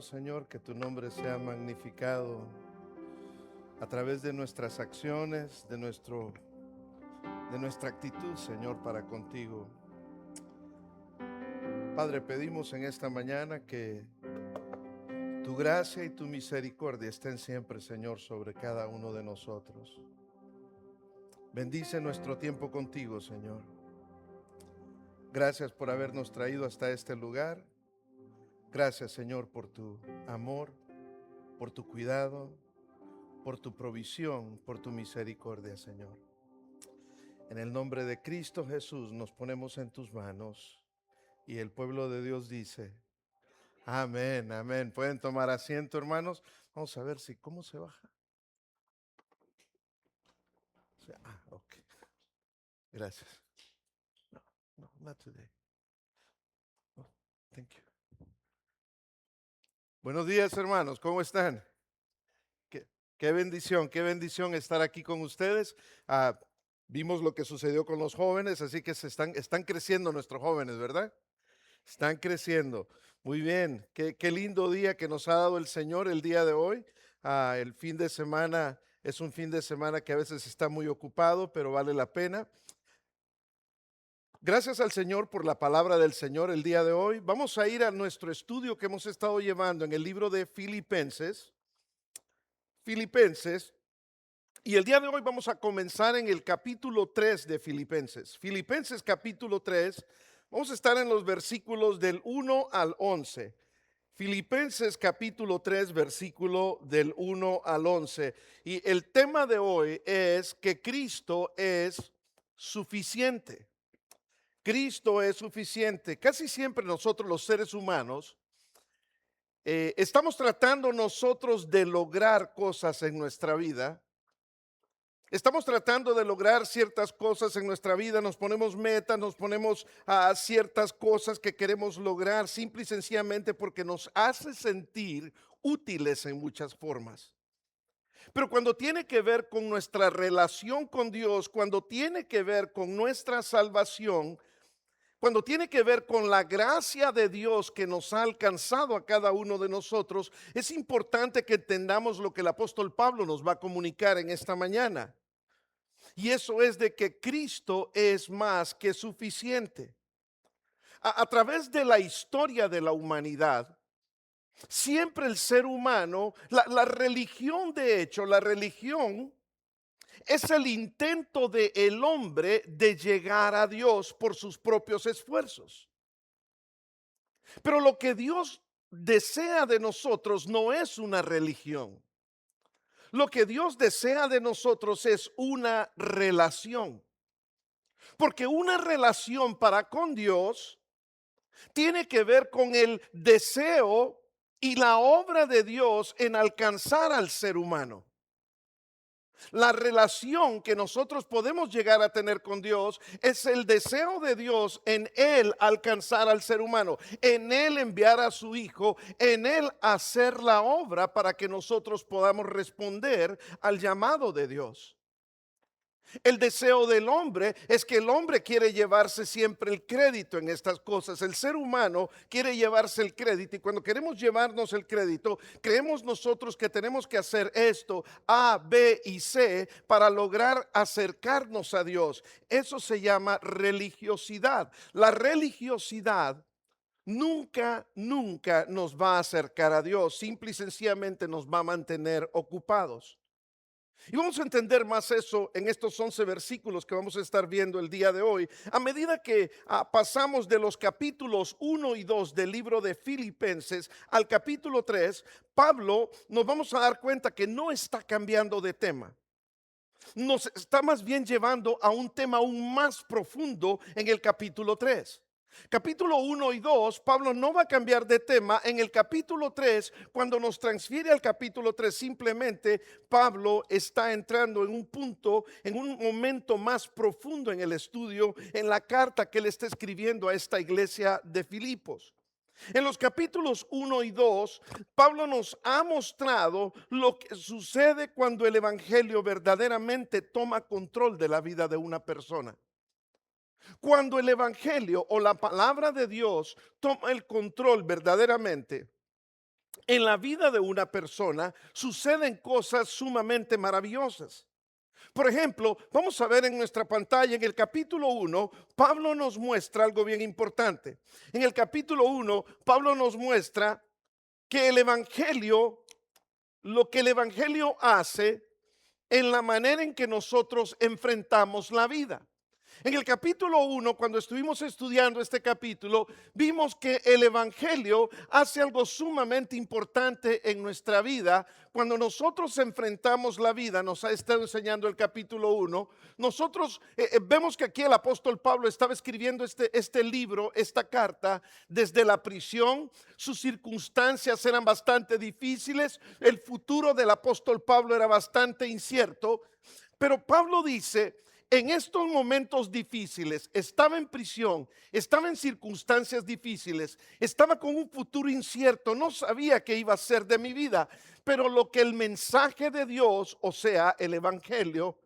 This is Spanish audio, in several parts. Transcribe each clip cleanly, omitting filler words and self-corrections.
Señor, que tu nombre sea magnificado a través de nuestras acciones, de nuestra actitud, Señor, para contigo. Padre, pedimos en esta mañana que tu gracia y tu misericordia estén siempre, Señor, sobre cada uno de nosotros. Bendice nuestro tiempo contigo, Señor. Gracias por habernos traído hasta este lugar. Gracias, Señor, por tu amor, por tu cuidado, por tu provisión, por tu misericordia, Señor. En el nombre de Cristo Jesús nos ponemos en tus manos y el pueblo de Dios dice, amén, amén. Pueden tomar asiento, hermanos. Vamos a ver si, ¿cómo se baja? Ok, gracias. No, no, not today. Oh, thank you. Buenos días, hermanos, ¿cómo están? Qué, qué bendición estar aquí con ustedes. Ah, vimos lo que sucedió con los jóvenes, así que están creciendo nuestros jóvenes, ¿verdad? Están creciendo. Muy bien. Qué lindo día que nos ha dado el Señor el día de hoy. El fin de semana es un fin de semana que a veces está muy ocupado, pero vale la pena. Gracias al Señor por la palabra del Señor el día de hoy. Vamos a ir a nuestro estudio que hemos estado llevando en el libro de Filipenses. Filipenses. Y el día de hoy vamos a comenzar en el capítulo 3 de Filipenses. Filipenses capítulo 3. Vamos a estar en los versículos del 1 al 11. Filipenses capítulo 3, versículo del 1 al 11. Y el tema de hoy es que Cristo es suficiente. Cristo es suficiente. Casi siempre nosotros los seres humanos estamos tratando nosotros de lograr cosas en nuestra vida. Estamos tratando de lograr ciertas cosas en nuestra vida, nos ponemos metas, nos ponemos a ciertas cosas que queremos lograr simple y sencillamente porque nos hace sentir útiles en muchas formas. Pero cuando tiene que ver con nuestra relación con Dios, cuando tiene que ver con nuestra salvación, cuando tiene que ver con la gracia de Dios que nos ha alcanzado a cada uno de nosotros, es importante que entendamos lo que el apóstol Pablo nos va a comunicar en esta mañana. Y eso es de que Cristo es más que suficiente. A través de la historia de la humanidad, siempre el ser humano, la religión de hecho, la religión es el intento del hombre de llegar a Dios por sus propios esfuerzos. Pero lo que Dios desea de nosotros no es una religión. Lo que Dios desea de nosotros es una relación. Porque una relación para con Dios tiene que ver con el deseo y la obra de Dios en alcanzar al ser humano. La relación que nosotros podemos llegar a tener con Dios es el deseo de Dios en Él alcanzar al ser humano, en Él enviar a su Hijo, en Él hacer la obra para que nosotros podamos responder al llamado de Dios. El deseo del hombre es que el hombre quiere llevarse siempre el crédito en estas cosas. El ser humano quiere llevarse el crédito y cuando queremos llevarnos el crédito, creemos nosotros que tenemos que hacer esto, A, B y C, para lograr acercarnos a Dios. Eso se llama religiosidad. La religiosidad nunca nos va a acercar a Dios. Simple y sencillamente nos va a mantener ocupados. Y vamos a entender más eso en estos 11 versículos que vamos a estar viendo el día de hoy. A medida que pasamos de los capítulos 1 y 2 del libro de Filipenses al capítulo 3, Pablo nos vamos a dar cuenta que no está cambiando de tema. Nos está más bien llevando a un tema aún más profundo en el capítulo 3. Capítulo 1 y 2, Pablo no va a cambiar de tema. En el capítulo 3, cuando nos transfiere al capítulo 3, simplemente Pablo está entrando en un punto, en un momento más profundo en el estudio, en la carta que él está escribiendo a esta iglesia de Filipos. En los capítulos 1 y 2, Pablo nos ha mostrado lo que sucede cuando el evangelio verdaderamente toma control de la vida de una persona. Cuando el evangelio o la palabra de Dios toma el control verdaderamente, en la vida de una persona suceden cosas sumamente maravillosas. Por ejemplo, vamos a ver en nuestra pantalla en el capítulo 1, Pablo nos muestra algo bien importante. En el capítulo 1, Pablo nos muestra que el Evangelio, lo que el Evangelio hace en la manera en que nosotros enfrentamos la vida. En el capítulo 1, cuando estuvimos estudiando este capítulo, vimos que el Evangelio hace algo sumamente importante en nuestra vida. Cuando nosotros enfrentamos la vida, nos ha estado enseñando el capítulo 1, nosotros vemos que aquí el apóstol Pablo estaba escribiendo este libro, esta carta, desde la prisión. Sus circunstancias eran bastante difíciles, el futuro del apóstol Pablo era bastante incierto, pero Pablo dice, en estos momentos difíciles, estaba en prisión, estaba en circunstancias difíciles, estaba con un futuro incierto, no sabía qué iba a ser de mi vida, pero lo que el mensaje de Dios, o sea, el Evangelio,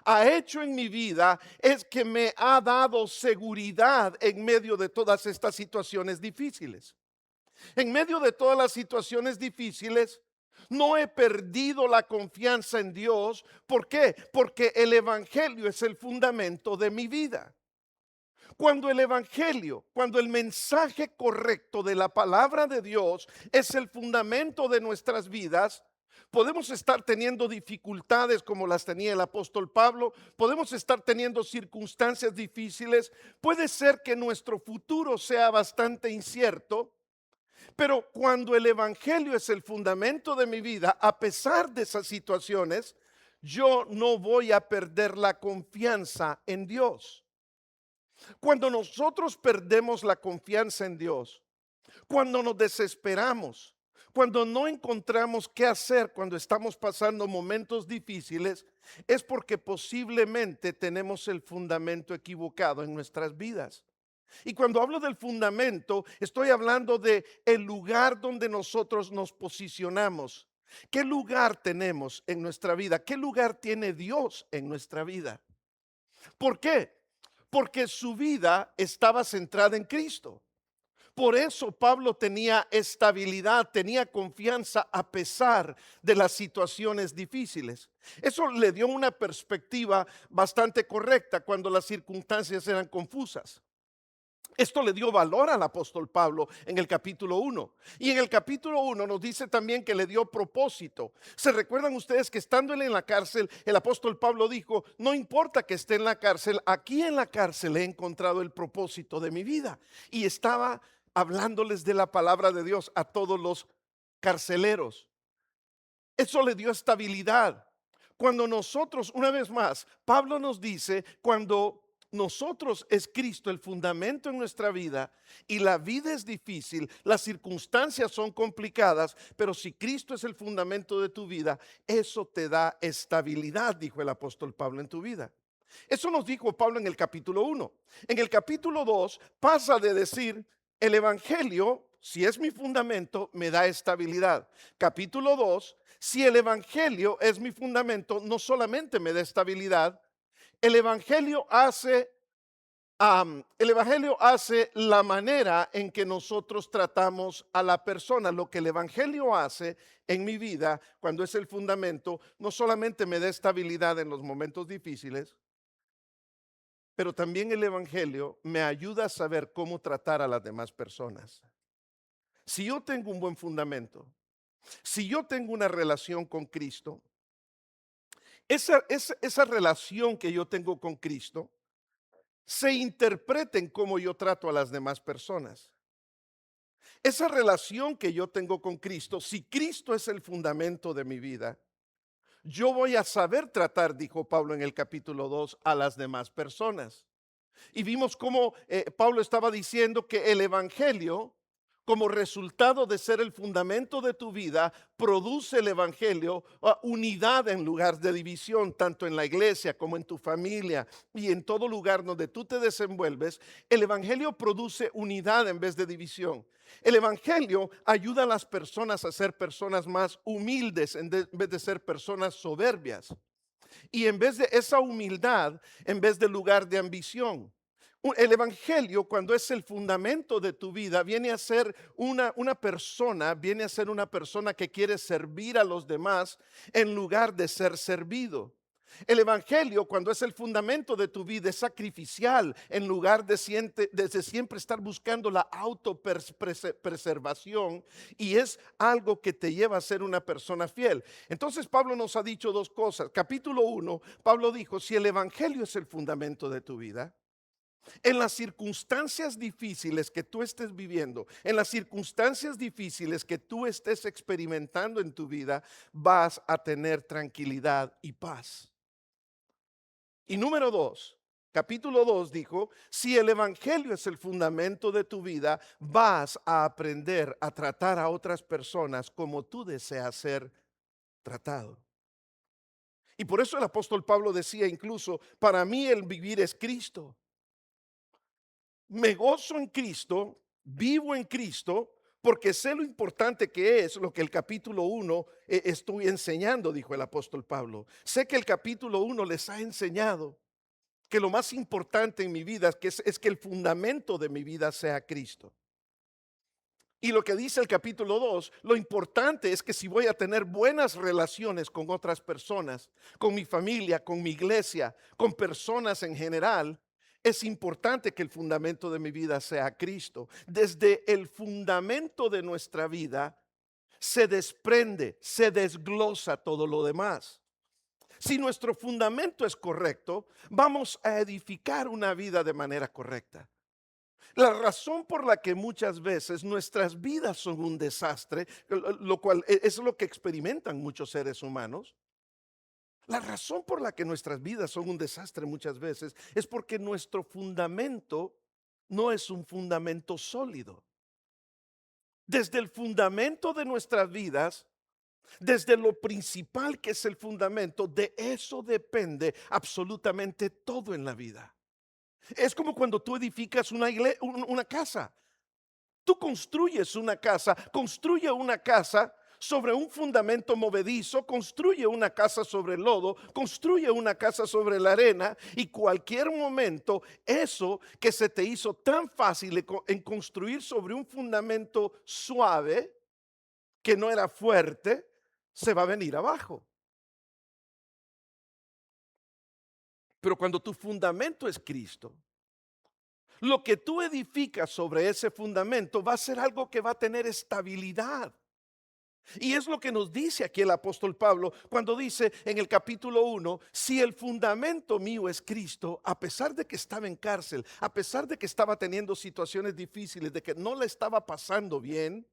ha hecho en mi vida es que me ha dado seguridad en medio de todas estas situaciones difíciles. En medio de todas las situaciones difíciles, no he perdido la confianza en Dios. ¿Por qué? Porque el Evangelio es el fundamento de mi vida. Cuando el Evangelio, cuando el mensaje correcto de la palabra de Dios es el fundamento de nuestras vidas, podemos estar teniendo dificultades como las tenía el apóstol Pablo, podemos estar teniendo circunstancias difíciles, puede ser que nuestro futuro sea bastante incierto. Pero cuando el Evangelio es el fundamento de mi vida, a pesar de esas situaciones, yo no voy a perder la confianza en Dios. Cuando nosotros perdemos la confianza en Dios, cuando nos desesperamos, cuando no encontramos qué hacer cuando estamos pasando momentos difíciles, es porque posiblemente tenemos el fundamento equivocado en nuestras vidas. Y cuando hablo del fundamento, estoy hablando de el lugar donde nosotros nos posicionamos. ¿Qué lugar tenemos en nuestra vida? ¿Qué lugar tiene Dios en nuestra vida? ¿Por qué? Porque su vida estaba centrada en Cristo. Por eso Pablo tenía estabilidad, tenía confianza a pesar de las situaciones difíciles. Eso le dio una perspectiva bastante correcta cuando las circunstancias eran confusas. Esto le dio valor al apóstol Pablo en el capítulo 1. Y en el capítulo 1 nos dice también que le dio propósito. ¿Se recuerdan ustedes que estando él en la cárcel, el apóstol Pablo dijo, no importa que esté en la cárcel, aquí en la cárcel he encontrado el propósito de mi vida? Y estaba hablándoles de la palabra de Dios a todos los carceleros. Eso le dio estabilidad. Cuando nosotros, una vez más, Pablo nos dice, cuando nosotros es Cristo el fundamento en nuestra vida y la vida es difícil, las circunstancias son complicadas, pero si Cristo es el fundamento de tu vida, eso te da estabilidad, dijo el apóstol Pablo en tu vida. Eso nos dijo Pablo en el capítulo 1. En el capítulo 2 pasa de decir, el Evangelio, si es mi fundamento, me da estabilidad. Capítulo 2, si el Evangelio es mi fundamento, no solamente me da estabilidad, el Evangelio hace, el Evangelio hace la manera en que nosotros tratamos a la persona. Lo que el Evangelio hace en mi vida, cuando es el fundamento, no solamente me da estabilidad en los momentos difíciles, pero también el Evangelio me ayuda a saber cómo tratar a las demás personas. Si yo tengo un buen fundamento, si yo tengo una relación con Cristo, esa relación que yo tengo con Cristo se interpreta en cómo yo trato a las demás personas. Esa relación que yo tengo con Cristo, si Cristo es el fundamento de mi vida, yo voy a saber tratar, dijo Pablo en el capítulo 2, a las demás personas. Y vimos cómo Pablo estaba diciendo que el Evangelio, como resultado de ser el fundamento de tu vida, produce el Evangelio unidad en lugar de división, tanto en la iglesia como en tu familia y en todo lugar donde tú te desenvuelves. El Evangelio produce unidad en vez de división. El Evangelio ayuda a las personas a ser personas más humildes en vez de ser personas soberbias. Y en vez de esa humildad, en vez de lugar de ambición. El evangelio, cuando es el fundamento de tu vida, viene a ser viene a ser una persona que quiere servir a los demás en lugar de ser servido. El evangelio, cuando es el fundamento de tu vida, es sacrificial en lugar de siempre estar buscando la autopreservación, y es algo que te lleva a ser una persona fiel. Entonces Pablo nos ha dicho dos cosas. Capítulo 1, Pablo dijo, si el evangelio es el fundamento de tu vida, en las circunstancias difíciles que tú estés viviendo, en las circunstancias difíciles que tú estés experimentando en tu vida, vas a tener tranquilidad y paz. Y número 2, capítulo 2 dijo, si el evangelio es el fundamento de tu vida, vas a aprender a tratar a otras personas como tú deseas ser tratado. Y por eso el apóstol Pablo decía incluso, para mí el vivir es Cristo. Me gozo en Cristo, vivo en Cristo, porque sé lo importante que es lo que el capítulo 1 estoy enseñando, dijo el apóstol Pablo. Sé que el capítulo 1 les ha enseñado que lo más importante en mi vida es que el fundamento de mi vida sea Cristo. Y lo que dice el capítulo 2, lo importante es que si voy a tener buenas relaciones con otras personas, con mi familia, con mi iglesia, con personas en general, es importante que el fundamento de mi vida sea Cristo. Desde el fundamento de nuestra vida se desprende, se desglosa todo lo demás. Si nuestro fundamento es correcto, vamos a edificar una vida de manera correcta. La razón por la que muchas veces nuestras vidas son un desastre, lo cual es lo que experimentan muchos seres humanos. La razón por la que nuestras vidas son un desastre muchas veces es porque nuestro fundamento no es un fundamento sólido. Desde el fundamento de nuestras vidas, desde lo principal que es el fundamento, de eso depende absolutamente todo en la vida. Es como cuando tú edificas una casa. Tú construye una casa sobre un fundamento movedizo, construye una casa sobre el lodo, construye una casa sobre la arena, y cualquier momento eso que se te hizo tan fácil en construir sobre un fundamento suave, que no era fuerte, se va a venir abajo. Pero cuando tu fundamento es Cristo, lo que tú edificas sobre ese fundamento va a ser algo que va a tener estabilidad. Y es lo que nos dice aquí el apóstol Pablo cuando dice en el capítulo 1, si el fundamento mío es Cristo, a pesar de que estaba en cárcel, a pesar de que estaba teniendo situaciones difíciles, de que no le estaba pasando bien,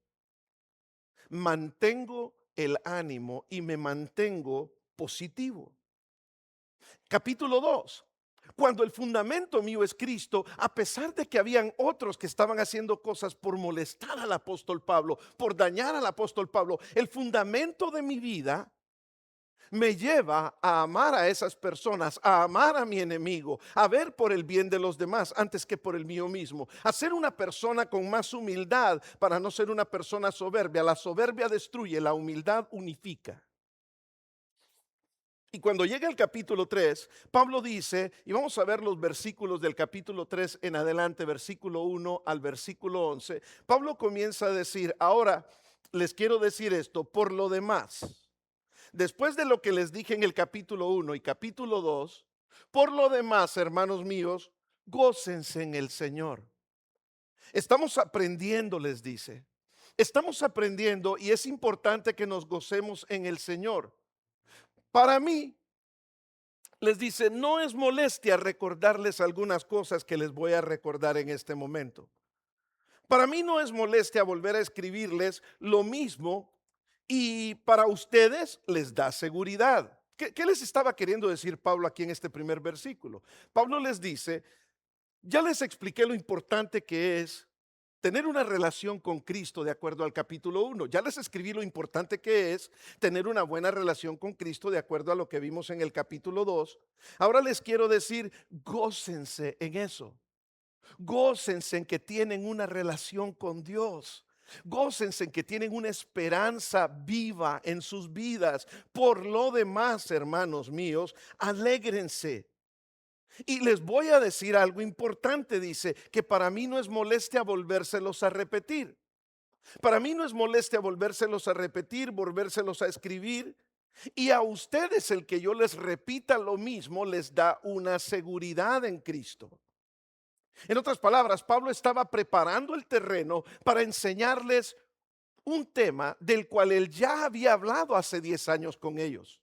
mantengo el ánimo y me mantengo positivo. Capítulo 2. Cuando el fundamento mío es Cristo, a pesar de que habían otros que estaban haciendo cosas por molestar al apóstol Pablo, por dañar al apóstol Pablo, el fundamento de mi vida me lleva a amar a esas personas, a amar a mi enemigo, a ver por el bien de los demás antes que por el mío mismo, a ser una persona con más humildad para no ser una persona soberbia. La soberbia destruye, la humildad unifica. Y cuando llega el capítulo 3, Pablo dice, y vamos a ver los versículos del capítulo 3 en adelante, versículo 1 al versículo 11, Pablo comienza a decir, ahora les quiero decir esto, por lo demás, después de lo que les dije en el capítulo 1 y capítulo 2, por lo demás, hermanos míos, gócense en el Señor. Estamos aprendiendo, les dice, estamos aprendiendo, y es importante que nos gocemos en el Señor. Para mí, les dice, no es molestia recordarles algunas cosas que les voy a recordar en este momento. Para mí no es molestia volver a escribirles lo mismo, y para ustedes les da seguridad. ¿Qué les estaba queriendo decir Pablo aquí en este primer versículo? Pablo les dice, ya les expliqué lo importante que es tener una relación con Cristo de acuerdo al capítulo 1. Ya les escribí lo importante que es tener una buena relación con Cristo de acuerdo a lo que vimos en el capítulo 2. Ahora les quiero decir, gócense en eso. Gócense en que tienen una relación con Dios. Gócense en que tienen una esperanza viva en sus vidas. Por lo demás, hermanos míos, alégrense. Y les voy a decir algo importante, dice, que para mí no es molestia volvérselos a repetir. Para mí no es molestia volvérselos a repetir, volvérselos a escribir. Y a ustedes el que yo les repita lo mismo les da una seguridad en Cristo. En otras palabras, Pablo estaba preparando el terreno para enseñarles un tema del cual él ya había hablado hace 10 años con ellos.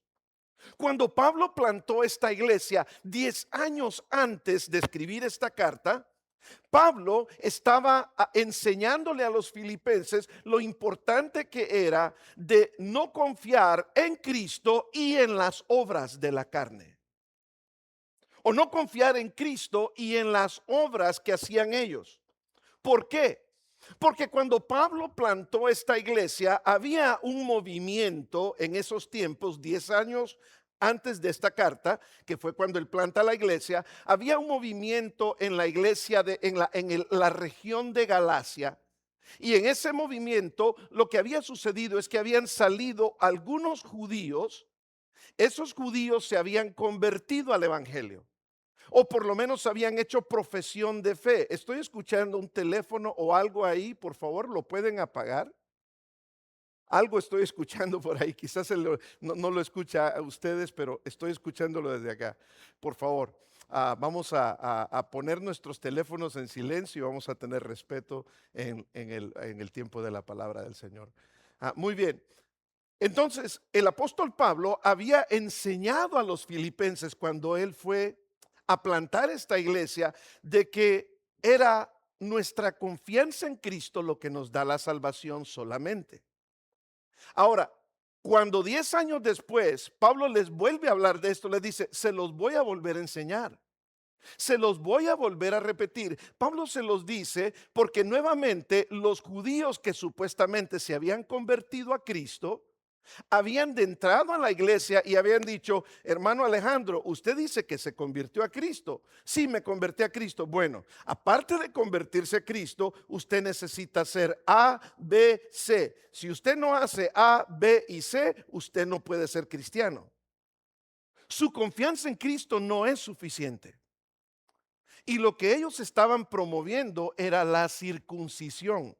Cuando Pablo plantó esta iglesia 10 años antes de escribir esta carta, Pablo estaba enseñándole a los filipenses lo importante que era de no confiar en Cristo y en las obras de la carne. O no confiar en Cristo y en las obras que hacían ellos. ¿Por qué? Porque cuando Pablo plantó esta iglesia, había un movimiento en esos tiempos, 10 años antes de esta carta, que fue cuando él planta la iglesia, había un movimiento en la iglesia, la región de Galacia. Y en ese movimiento lo que había sucedido es que habían salido algunos judíos, esos judíos se habían convertido al evangelio. O por lo menos habían hecho profesión de fe. Estoy escuchando un teléfono o algo ahí, por favor, ¿lo pueden apagar? Algo estoy escuchando por ahí, quizás no lo escucha a ustedes, pero estoy escuchándolo desde acá. Por favor, vamos a poner nuestros teléfonos en silencio y vamos a tener respeto en el tiempo de la palabra del Señor. Muy bien. Entonces, el apóstol Pablo había enseñado a los filipenses cuando él fue a plantar esta iglesia de que era nuestra confianza en Cristo lo que nos da la salvación solamente. Ahora, cuando 10 años después Pablo les vuelve a hablar de esto, les dice, se los voy a volver a enseñar. Se los voy a volver a repetir. Pablo se los dice porque nuevamente los judíos que supuestamente se habían convertido a Cristo habían de entrado a la iglesia y habían dicho, hermano Alejandro, usted dice que se convirtió a Cristo. Sí, me convertí a Cristo. Bueno, aparte de convertirse a Cristo, usted necesita hacer A, B, C. Si usted no hace A, B y C, usted no puede ser cristiano. Su confianza en Cristo no es suficiente. Y lo que ellos estaban promoviendo era la circuncisión.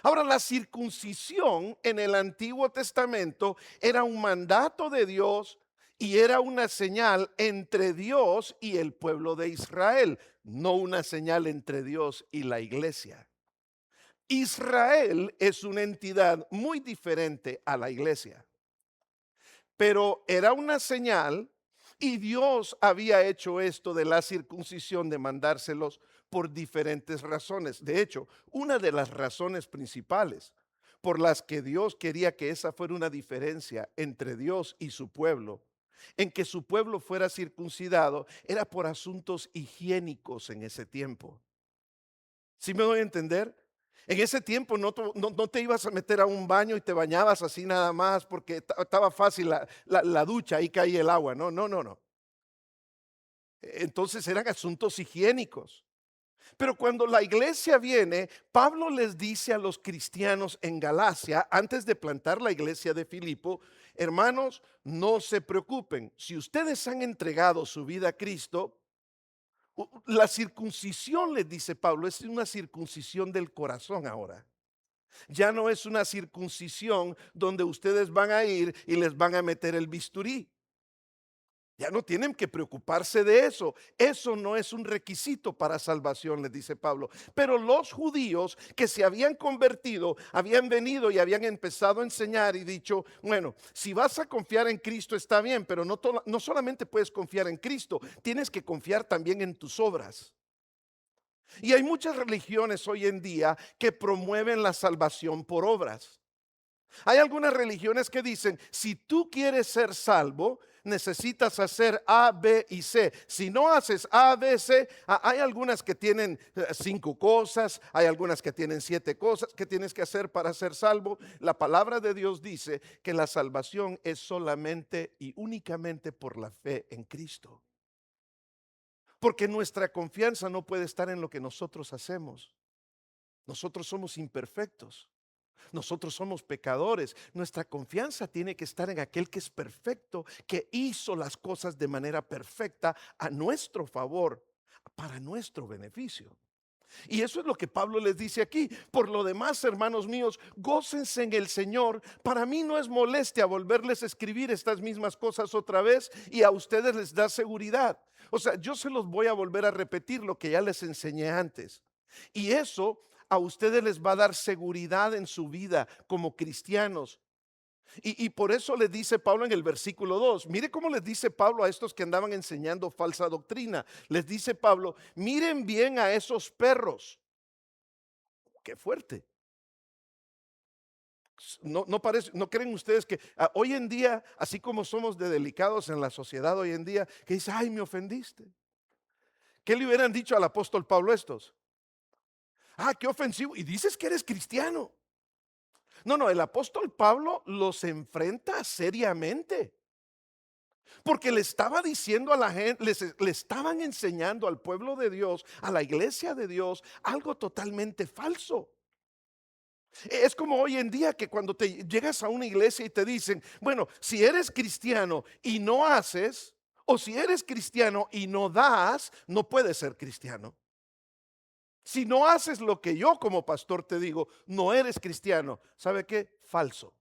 Ahora, la circuncisión en el Antiguo Testamento era un mandato de Dios y era una señal entre Dios y el pueblo de Israel, no una señal entre Dios y la iglesia. Israel es una entidad muy diferente a la iglesia, pero era una señal y Dios había hecho esto de la circuncisión, de mandárselos por diferentes razones. De hecho, una de las razones principales por las que Dios quería que esa fuera una diferencia entre Dios y su pueblo, en que su pueblo fuera circuncidado, era por asuntos higiénicos en ese tiempo. ¿Sí me doy a entender? En ese tiempo no te ibas a meter a un baño y te bañabas así nada más porque estaba fácil la ducha, ahí caía el agua. No, no, no, no. Entonces eran asuntos higiénicos. Pero cuando la iglesia viene, Pablo les dice a los cristianos en Galacia, antes de plantar la iglesia de Filipo, hermanos, no se preocupen. Si ustedes han entregado su vida a Cristo, la circuncisión, les dice Pablo, es una circuncisión del corazón ahora. Ya no es una circuncisión donde ustedes van a ir y les van a meter el bisturí. Ya no tienen que preocuparse de eso. Eso no es un requisito para salvación, les dice Pablo. Pero los judíos que se habían convertido, habían venido y habían empezado a enseñar y dicho, bueno, si vas a confiar en Cristo está bien, pero no solamente puedes confiar en Cristo, tienes que confiar también en tus obras. Y hay muchas religiones hoy en día que promueven la salvación por obras. Hay algunas religiones que dicen, si tú quieres ser salvo, necesitas hacer A, B y C. Si no haces A, B, C, hay algunas que tienen 5 cosas, hay algunas que tienen 7 cosas que tienes que hacer para ser salvo. La palabra de Dios dice que la salvación es solamente y únicamente por la fe en Cristo. Porque nuestra confianza no puede estar en lo que nosotros hacemos. Nosotros somos imperfectos. Nosotros somos pecadores. Nuestra confianza tiene que estar en aquel que es perfecto, que hizo las cosas de manera perfecta a nuestro favor, para nuestro beneficio. Y eso es lo que Pablo les dice aquí. Por lo demás, hermanos míos, gócense en el Señor. Para mí no es molestia volverles a escribir estas mismas cosas otra vez y a ustedes les da seguridad. O sea, yo se los voy a volver a repetir lo que ya les enseñé antes. Y eso a ustedes les va a dar seguridad en su vida como cristianos. Y por eso le dice Pablo en el versículo 2, mire cómo les dice Pablo a estos que andaban enseñando falsa doctrina. Les dice Pablo, miren bien a esos perros. Qué fuerte. No parece, ¿no creen ustedes que hoy en día, así como somos de delicados en la sociedad hoy en día, que dice, ay, me ofendiste? ¿Qué le hubieran dicho al apóstol Pablo estos? Ah, qué ofensivo. Y dices que eres cristiano. No, el apóstol Pablo los enfrenta seriamente. Porque le estaba diciendo a la gente, le estaban enseñando al pueblo de Dios, a la iglesia de Dios, algo totalmente falso. Es como hoy en día que cuando te llegas a una iglesia y te dicen, bueno, si eres cristiano y no haces, o si eres cristiano y no das, no puedes ser cristiano. Si no haces lo que yo como pastor te digo, no eres cristiano. ¿Sabe qué? Falso.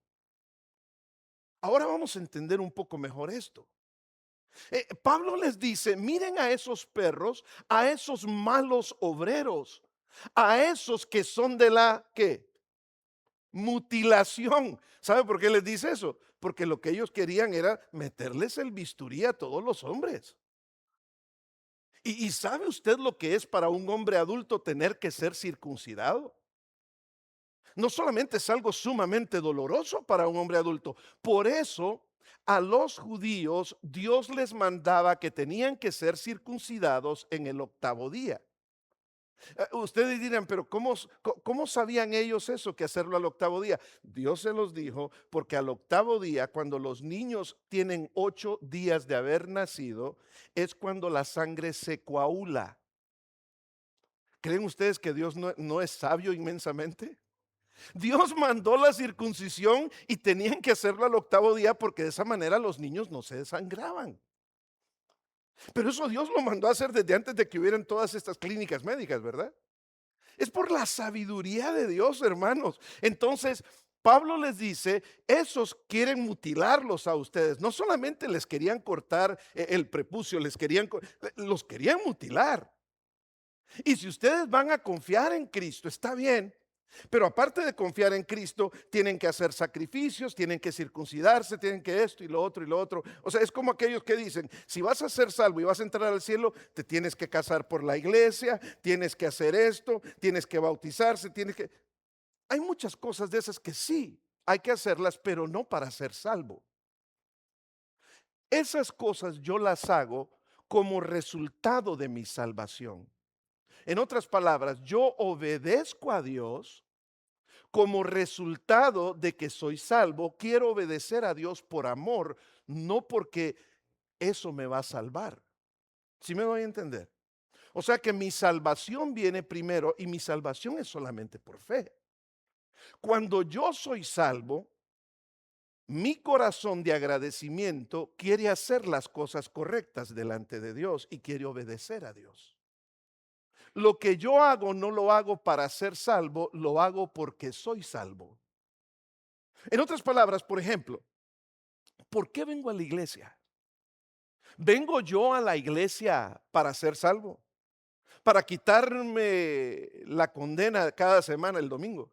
Ahora vamos a entender un poco mejor esto. Pablo les dice, miren a esos perros, a esos malos obreros, a esos que son de la, ¿qué? Mutilación. ¿Sabe por qué les dice eso? Porque lo que ellos querían era meterles el bisturí a todos los hombres. ¿Y sabe usted lo que es para un hombre adulto tener que ser circuncidado? No solamente es algo sumamente doloroso para un hombre adulto, por eso a los judíos Dios les mandaba que tenían que ser circuncidados en el octavo día. Ustedes dirán, pero ¿cómo sabían ellos eso, que hacerlo al octavo día? Dios se los dijo porque al octavo día, cuando los niños tienen 8 días de haber nacido, es cuando la sangre se coagula. ¿Creen ustedes que Dios no es sabio inmensamente? Dios mandó la circuncisión y tenían que hacerlo al octavo día porque de esa manera los niños no se desangraban. Pero eso Dios lo mandó a hacer desde antes de que hubieran todas estas clínicas médicas, ¿verdad? Es por la sabiduría de Dios, hermanos. Entonces, Pablo les dice, esos quieren mutilarlos a ustedes. No solamente les querían cortar el prepucio, los querían mutilar. Y si ustedes van a confiar en Cristo, está bien. Pero aparte de confiar en Cristo, tienen que hacer sacrificios, tienen que circuncidarse, tienen que esto y lo otro y lo otro. O sea, es como aquellos que dicen, si vas a ser salvo y vas a entrar al cielo, te tienes que casar por la iglesia, tienes que hacer esto, tienes que bautizarse, tienes que... Hay muchas cosas de esas que sí, hay que hacerlas, pero no para ser salvo. Esas cosas yo las hago como resultado de mi salvación. En otras palabras, yo obedezco a Dios como resultado de que soy salvo. Quiero obedecer a Dios por amor, no porque eso me va a salvar. ¿Sí me doy a entender? O sea que mi salvación viene primero y mi salvación es solamente por fe. Cuando yo soy salvo, mi corazón de agradecimiento quiere hacer las cosas correctas delante de Dios y quiere obedecer a Dios. Lo que yo hago no lo hago para ser salvo, lo hago porque soy salvo. En otras palabras, por ejemplo, ¿por qué vengo a la iglesia? ¿Vengo yo a la iglesia para ser salvo? ¿Para quitarme la condena cada semana el domingo?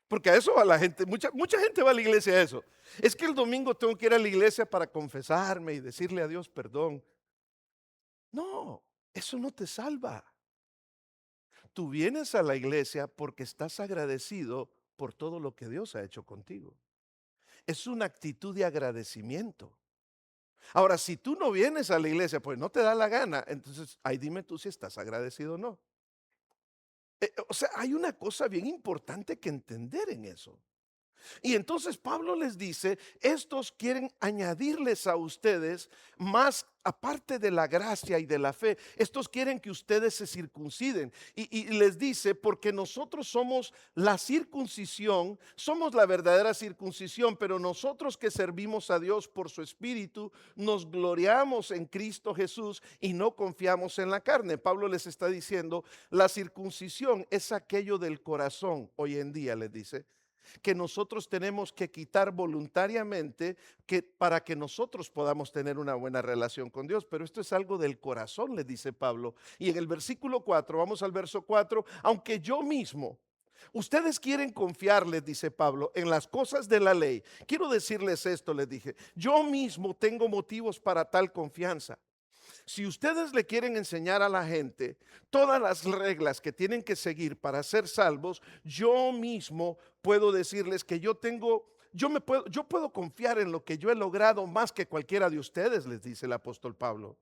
Porque a eso va la gente, mucha gente va a la iglesia a eso. Es que el domingo tengo que ir a la iglesia para confesarme y decirle a Dios perdón. No, eso no te salva. Tú vienes a la iglesia porque estás agradecido por todo lo que Dios ha hecho contigo. Es una actitud de agradecimiento. Ahora, si tú no vienes a la iglesia, pues no te da la gana, entonces ahí dime tú si estás agradecido o no. O sea, hay una cosa bien importante que entender en eso. Y entonces Pablo les dice, estos quieren añadirles a ustedes más, aparte de la gracia y de la fe, estos quieren que ustedes se circunciden. Y les dice, porque nosotros somos la circuncisión, somos la verdadera circuncisión, pero nosotros que servimos a Dios por su Espíritu, nos gloriamos en Cristo Jesús y no confiamos en la carne. Pablo les está diciendo, la circuncisión es aquello del corazón, hoy en día les dice que nosotros tenemos que quitar voluntariamente para que nosotros podamos tener una buena relación con Dios. Pero esto es algo del corazón, le dice Pablo. Y en el versículo 4, vamos al verso 4, aunque yo mismo, ustedes quieren confiar, les dice Pablo, en las cosas de la ley. Quiero decirles esto, les dije, yo mismo tengo motivos para tal confianza. Si ustedes le quieren enseñar a la gente todas las reglas que tienen que seguir para ser salvos, yo mismo puedo decirles que yo puedo confiar en lo que yo he logrado más que cualquiera de ustedes, les dice el apóstol Pablo.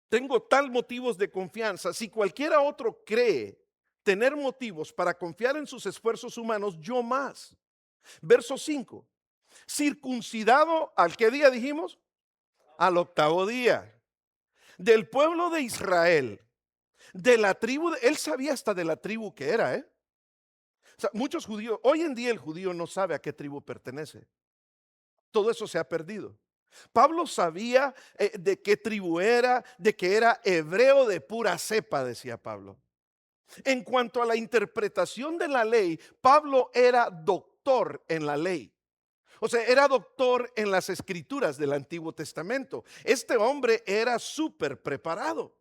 Tengo tal motivos de confianza. Si cualquiera otro cree tener motivos para confiar en sus esfuerzos humanos, yo más. Verso 5. Circuncidado, ¿al qué día dijimos? Al octavo día. Del pueblo de Israel, de la tribu, él sabía hasta de la tribu que era, ¿eh? O sea, muchos judíos, hoy en día el judío no sabe a qué tribu pertenece. Todo eso se ha perdido. Pablo sabía de qué tribu era, de que era hebreo de pura cepa, decía Pablo. En cuanto a la interpretación de la ley, Pablo era doctor en la ley. O sea, era doctor en las escrituras del Antiguo Testamento. Este hombre era súper preparado.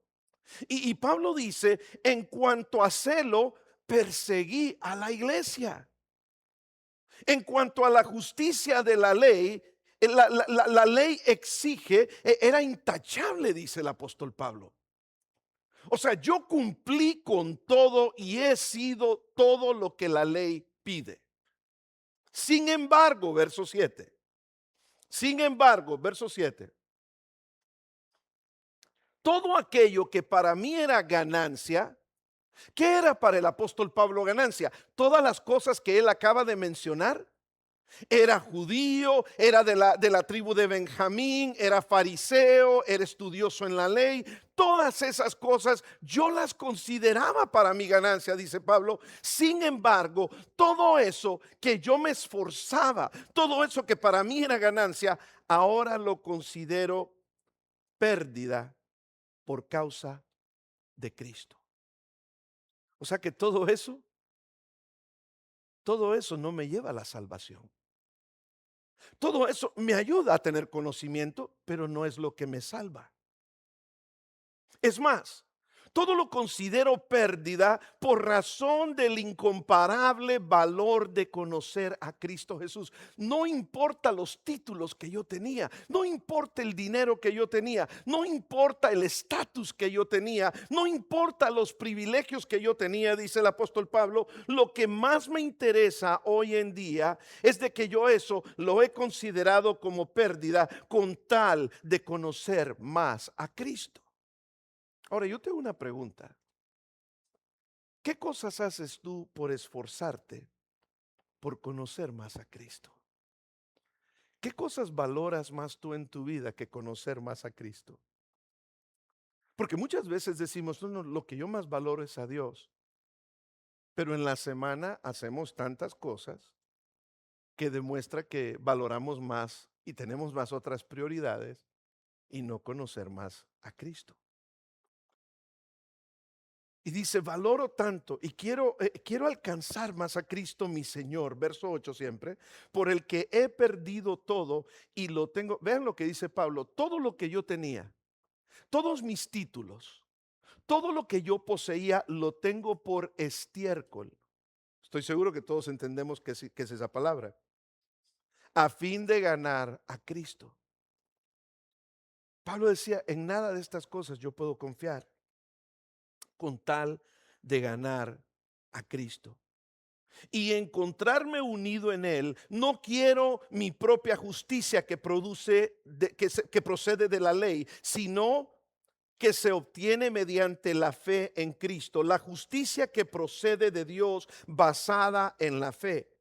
Y Pablo dice, en cuanto a celo, perseguí a la iglesia. En cuanto a la justicia de la ley, la ley exige, era intachable, dice el apóstol Pablo. O sea, yo cumplí con todo y he sido todo lo que la ley pide. Sin embargo, verso 7. Sin embargo, verso 7. Todo aquello que para mí era ganancia, ¿qué era para el apóstol Pablo ganancia? Todas las cosas que él acaba de mencionar. Era judío, era de la tribu de Benjamín, era fariseo, era estudioso en la ley. Todas esas cosas yo las consideraba para mi ganancia, dice Pablo. Sin embargo, todo eso que yo me esforzaba, todo eso que para mí era ganancia, ahora lo considero pérdida por causa de Cristo. O sea que todo eso no me lleva a la salvación. Todo eso me ayuda a tener conocimiento, pero no es lo que me salva. Es más, todo lo considero pérdida por razón del incomparable valor de conocer a Cristo Jesús. No importa los títulos que yo tenía, no importa el dinero que yo tenía, no importa el estatus que yo tenía, no importa los privilegios que yo tenía, dice el apóstol Pablo. Lo que más me interesa hoy en día es de que yo eso lo he considerado como pérdida con tal de conocer más a Cristo. Ahora, yo tengo una pregunta. ¿Qué cosas haces tú por esforzarte por conocer más a Cristo? ¿Qué cosas valoras más tú en tu vida que conocer más a Cristo? Porque muchas veces decimos, no, no, lo que yo más valoro es a Dios. Pero en la semana hacemos tantas cosas que demuestra que valoramos más y tenemos más otras prioridades y no conocer más a Cristo. Y dice, valoro tanto y quiero alcanzar más a Cristo mi Señor, verso 8 siempre, por el que he perdido todo y lo tengo. Vean lo que dice Pablo, todo lo que yo tenía, todos mis títulos, todo lo que yo poseía, lo tengo por estiércol. Estoy seguro que todos entendemos qué es esa palabra. A fin de ganar a Cristo. Pablo decía, en nada de estas cosas yo puedo confiar con tal de ganar a Cristo y encontrarme unido en Él. No quiero mi propia justicia que procede de la ley, sino que se obtiene mediante la fe en Cristo, la justicia que procede de Dios basada en la fe.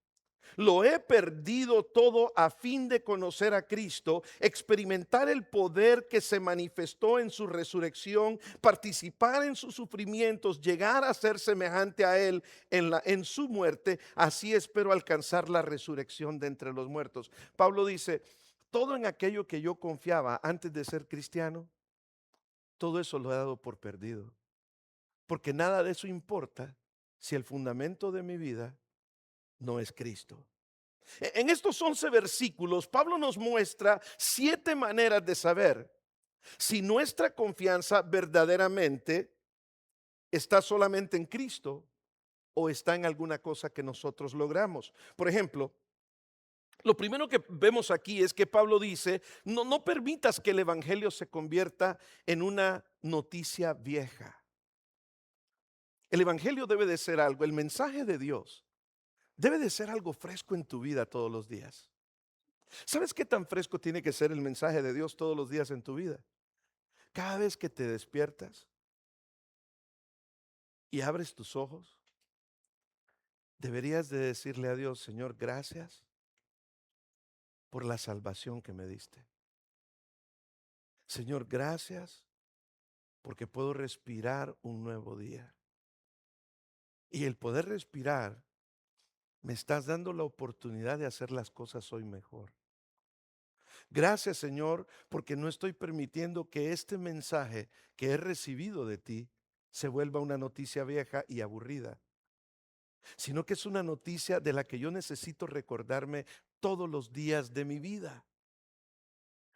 Lo he perdido todo a fin de conocer a Cristo, experimentar el poder que se manifestó en su resurrección, participar en sus sufrimientos, llegar a ser semejante a Él en su muerte. Así espero alcanzar la resurrección de entre los muertos. Pablo dice, todo en aquello que yo confiaba antes de ser cristiano, todo eso lo he dado por perdido. Porque nada de eso importa si el fundamento de mi vida no es Cristo. En estos 11 versículos, Pablo nos muestra 7 maneras de saber si nuestra confianza verdaderamente está solamente en Cristo o está en alguna cosa que nosotros logramos. Por ejemplo, lo primero que vemos aquí es que Pablo dice, no permitas que el evangelio se convierta en una noticia vieja. El evangelio debe de ser algo, el mensaje de Dios debe de ser algo fresco en tu vida todos los días. ¿Sabes qué tan fresco tiene que ser el mensaje de Dios todos los días en tu vida? Cada vez que te despiertas y abres tus ojos, deberías de decirle a Dios, Señor, gracias por la salvación que me diste. Señor, gracias porque puedo respirar un nuevo día. Y el poder respirar, me estás dando la oportunidad de hacer las cosas hoy mejor. Gracias, Señor, porque no estoy permitiendo que este mensaje que he recibido de ti se vuelva una noticia vieja y aburrida, sino que es una noticia de la que yo necesito recordarme todos los días de mi vida.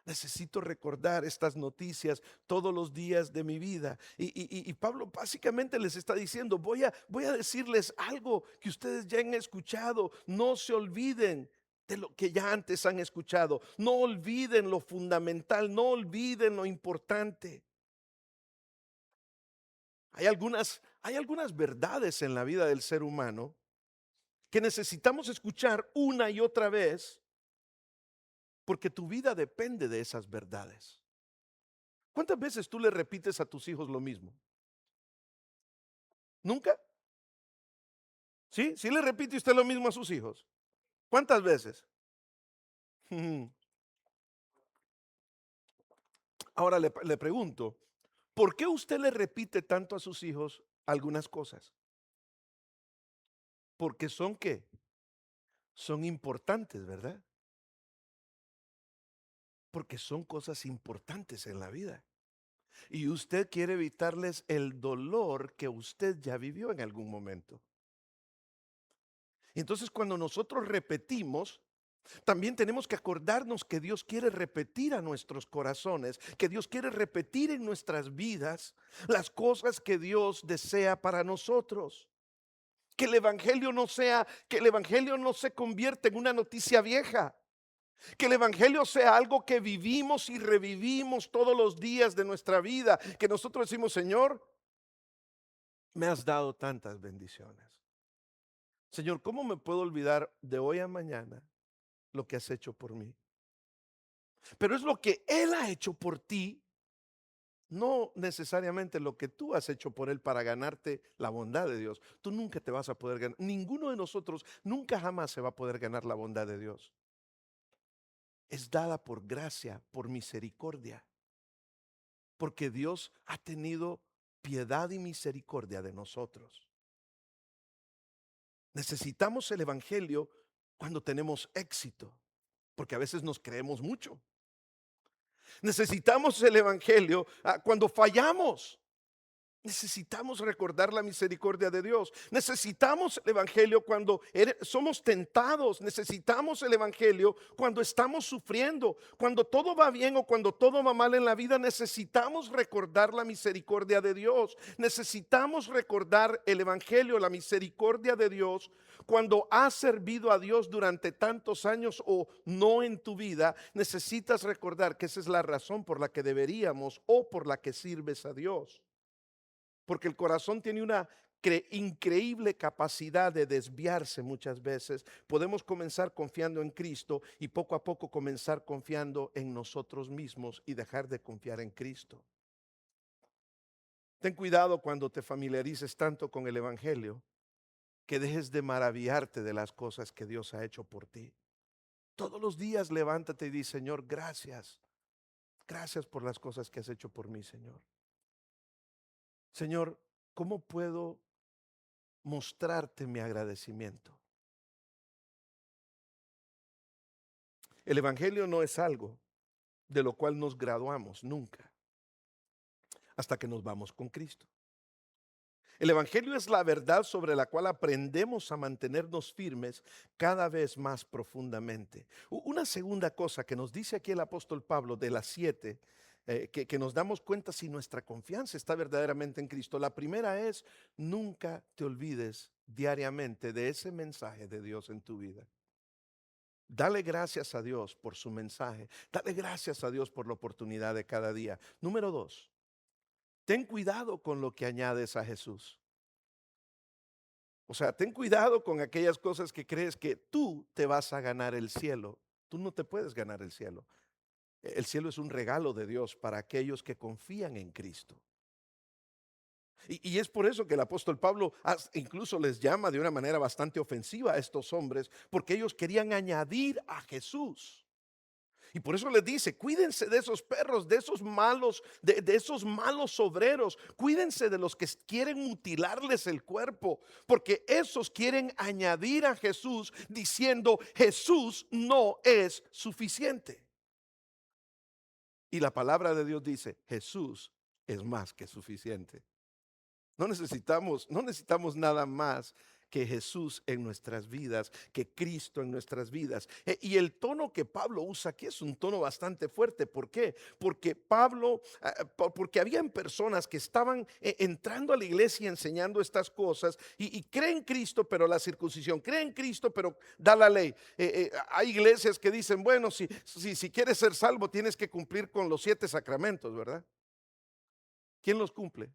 Necesito recordar estas noticias todos los días de mi vida. Y Pablo básicamente les está diciendo, voy a decirles algo que ustedes ya han escuchado. No se olviden de lo que ya antes han escuchado. No olviden lo fundamental, no olviden lo importante. Hay algunas verdades en la vida del ser humano que necesitamos escuchar una y otra vez porque tu vida depende de esas verdades. ¿Cuántas veces tú le repites a tus hijos lo mismo? ¿Nunca? ¿Sí? ¿Sí le repite usted lo mismo a sus hijos? ¿Cuántas veces? Ahora le pregunto, ¿por qué usted le repite tanto a sus hijos algunas cosas? Porque son ¿qué? Son importantes, ¿verdad? Porque son cosas importantes en la vida. Y usted quiere evitarles el dolor que usted ya vivió en algún momento. Entonces, cuando nosotros repetimos, también tenemos que acordarnos que Dios quiere repetir a nuestros corazones, que Dios quiere repetir en nuestras vidas las cosas que Dios desea para nosotros. Que el evangelio no sea, que el evangelio no se convierta en una noticia vieja. Que el evangelio sea algo que vivimos y revivimos todos los días de nuestra vida. Que nosotros decimos, Señor, me has dado tantas bendiciones. Señor, ¿cómo me puedo olvidar de hoy a mañana lo que has hecho por mí? Pero es lo que Él ha hecho por ti, no necesariamente lo que tú has hecho por Él para ganarte la bondad de Dios. Tú nunca te vas a poder ganar, ninguno de nosotros nunca jamás se va a poder ganar la bondad de Dios. Es dada por gracia, por misericordia, porque Dios ha tenido piedad y misericordia de nosotros. Necesitamos el Evangelio cuando tenemos éxito, porque a veces nos creemos mucho. Necesitamos el Evangelio cuando fallamos. Necesitamos recordar la misericordia de Dios. Necesitamos el evangelio cuando somos tentados. Necesitamos el evangelio cuando estamos sufriendo. Cuando todo va bien o cuando todo va mal en la vida, necesitamos recordar la misericordia de Dios. Necesitamos recordar el evangelio, la misericordia de Dios. Cuando has servido a Dios durante tantos años o no en tu vida, necesitas recordar que esa es la razón por la que deberíamos o por la que sirves a Dios. Porque el corazón tiene una increíble capacidad de desviarse muchas veces. Podemos comenzar confiando en Cristo y poco a poco comenzar confiando en nosotros mismos y dejar de confiar en Cristo. Ten cuidado cuando te familiarices tanto con el Evangelio que dejes de maravillarte de las cosas que Dios ha hecho por ti. Todos los días levántate y di, Señor, gracias. Gracias por las cosas que has hecho por mí, Señor. Señor, ¿cómo puedo mostrarte mi agradecimiento? El Evangelio no es algo de lo cual nos graduamos nunca hasta que nos vamos con Cristo. El Evangelio es la verdad sobre la cual aprendemos a mantenernos firmes cada vez más profundamente. Una segunda cosa que nos dice aquí el apóstol Pablo de las 7, que nos damos cuenta si nuestra confianza está verdaderamente en Cristo. La primera es, nunca te olvides diariamente de ese mensaje de Dios en tu vida. Dale gracias a Dios por su mensaje. Dale gracias a Dios por la oportunidad de cada día. Número 2, ten cuidado con lo que añades a Jesús. O sea, ten cuidado con aquellas cosas que crees que tú te vas a ganar el cielo. Tú no te puedes ganar el cielo. El cielo es un regalo de Dios para aquellos que confían en Cristo. Y es por eso que el apóstol Pablo incluso les llama de una manera bastante ofensiva a estos hombres, porque ellos querían añadir a Jesús. Y por eso les dice, cuídense de esos perros, de esos malos, de esos malos obreros. Cuídense de los que quieren mutilarles el cuerpo, porque esos quieren añadir a Jesús diciendo, Jesús no es suficiente. Y la palabra de Dios dice, Jesús es más que suficiente. No necesitamos nada más que Jesús en nuestras vidas, que Cristo en nuestras vidas. Y el tono que Pablo usa aquí es un tono bastante fuerte. ¿Por qué? Porque porque habían personas que estaban entrando a la iglesia enseñando estas cosas y creen Cristo, pero la circuncisión, creen Cristo, pero da la ley. Hay iglesias que dicen, bueno, si quieres ser salvo, tienes que cumplir con los 7 sacramentos, ¿verdad? ¿Quién los cumple?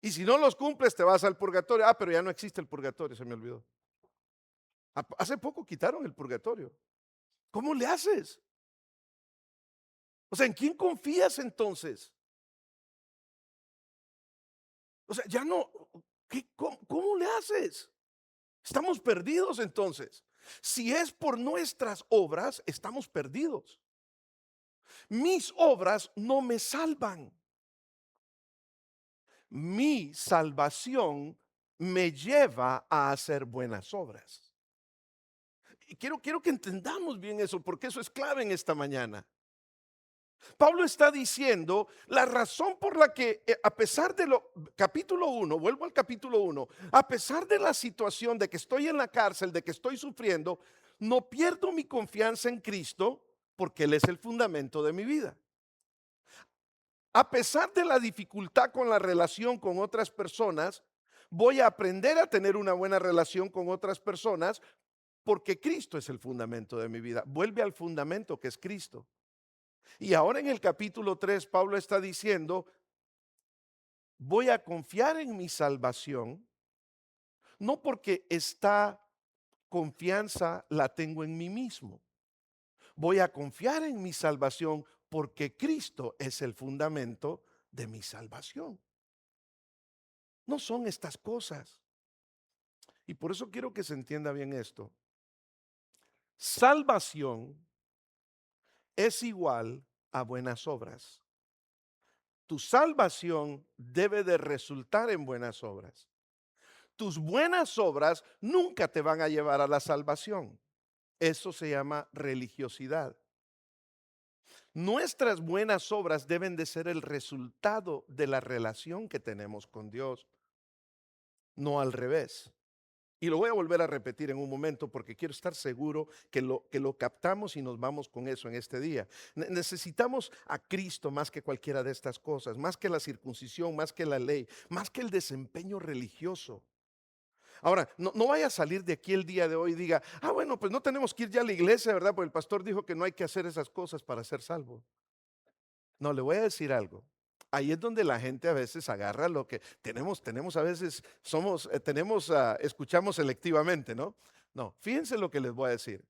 Y si no los cumples, te vas al purgatorio. Ah, pero ya no existe el purgatorio, se me olvidó. Hace poco quitaron el purgatorio. ¿Cómo le haces? O sea, ¿en quién confías entonces? O sea, ya no. ¿Cómo le haces? Estamos perdidos entonces. Si es por nuestras obras, estamos perdidos. Mis obras no me salvan. Mi salvación me lleva a hacer buenas obras. Y quiero que entendamos bien eso, porque eso es clave en esta mañana. Pablo está diciendo la razón por la que a pesar de capítulo 1, vuelvo al capítulo 1, a pesar de la situación de que estoy en la cárcel, de que estoy sufriendo, no pierdo mi confianza en Cristo porque Él es el fundamento de mi vida. A pesar de la dificultad con la relación con otras personas, voy a aprender a tener una buena relación con otras personas porque Cristo es el fundamento de mi vida. Vuelve al fundamento que es Cristo. Y ahora en el capítulo 3, Pablo está diciendo, voy a confiar en mi salvación, no porque esta confianza la tengo en mí mismo. Voy a confiar en mi salvación porque Cristo es el fundamento de mi salvación. No son estas cosas. Y por eso quiero que se entienda bien esto. Salvación es igual a buenas obras. Tu salvación debe de resultar en buenas obras. Tus buenas obras nunca te van a llevar a la salvación. Eso se llama religiosidad. Nuestras buenas obras deben de ser el resultado de la relación que tenemos con Dios, no al revés. Y lo voy a volver a repetir en un momento porque quiero estar seguro que lo captamos y nos vamos con eso en este día. Necesitamos a Cristo más que cualquiera de estas cosas, más que la circuncisión, más que la ley, más que el desempeño religioso. Ahora, no vaya a salir de aquí el día de hoy y diga, bueno, pues no tenemos que ir ya a la iglesia, ¿verdad? Porque el pastor dijo que no hay que hacer esas cosas para ser salvo. No, le voy a decir algo. Ahí es donde la gente a veces agarra lo que tenemos a veces, escuchamos selectivamente, ¿no? No, fíjense lo que les voy a decir.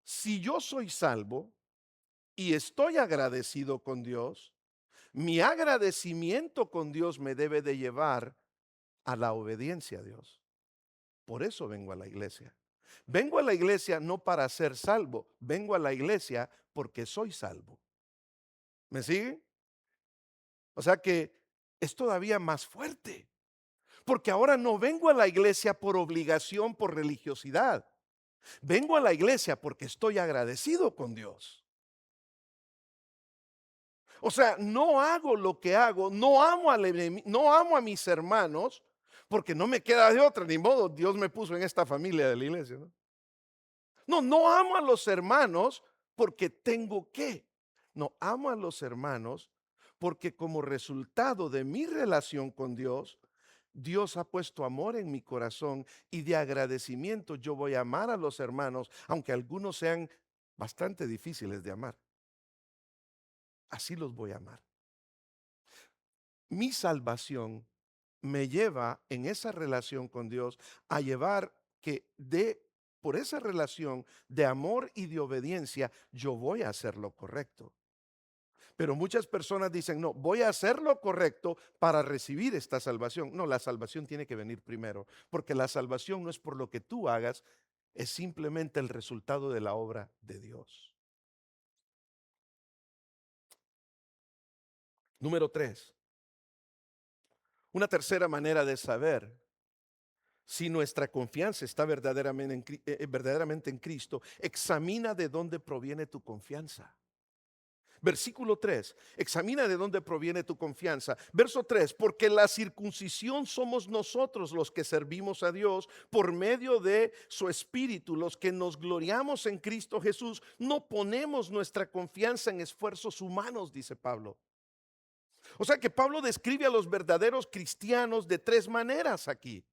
Si yo soy salvo y estoy agradecido con Dios, Mi agradecimiento con Dios me debe de llevar a la obediencia a Dios. Por eso vengo a la iglesia. Vengo a la iglesia no para ser salvo, vengo a la iglesia porque soy salvo. ¿Me siguen? O sea que es todavía más fuerte, porque ahora no vengo a la iglesia por obligación, por religiosidad. Vengo a la iglesia porque estoy agradecido con Dios. O sea, no hago lo que hago, no amo no amo a mis hermanos, porque no me queda de otra, ni modo, Dios me puso en esta familia de la iglesia, ¿no? No, no amo a los hermanos porque tengo que. No, amo a los hermanos porque como resultado de mi relación con Dios, Dios ha puesto amor en mi corazón y de agradecimiento yo voy a amar a los hermanos, aunque algunos sean bastante difíciles de amar. Así los voy a amar. Mi salvación me lleva en esa relación con Dios a llevar que por esa relación de amor y de obediencia, yo voy a hacer lo correcto. Pero muchas personas dicen, no, voy a hacer lo correcto para recibir esta salvación. No, la salvación tiene que venir primero, porque la salvación no es por lo que tú hagas, es simplemente el resultado de la obra de Dios. Número 3, una tercera manera de saber si nuestra confianza está verdaderamente en Cristo, examina de dónde proviene tu confianza. Versículo 3, examina de dónde proviene tu confianza. Verso 3, porque la circuncisión somos nosotros los que servimos a Dios por medio de su Espíritu, los que nos gloriamos en Cristo Jesús, no ponemos nuestra confianza en esfuerzos humanos, dice Pablo. O sea que Pablo describe a los verdaderos cristianos de tres maneras aquí.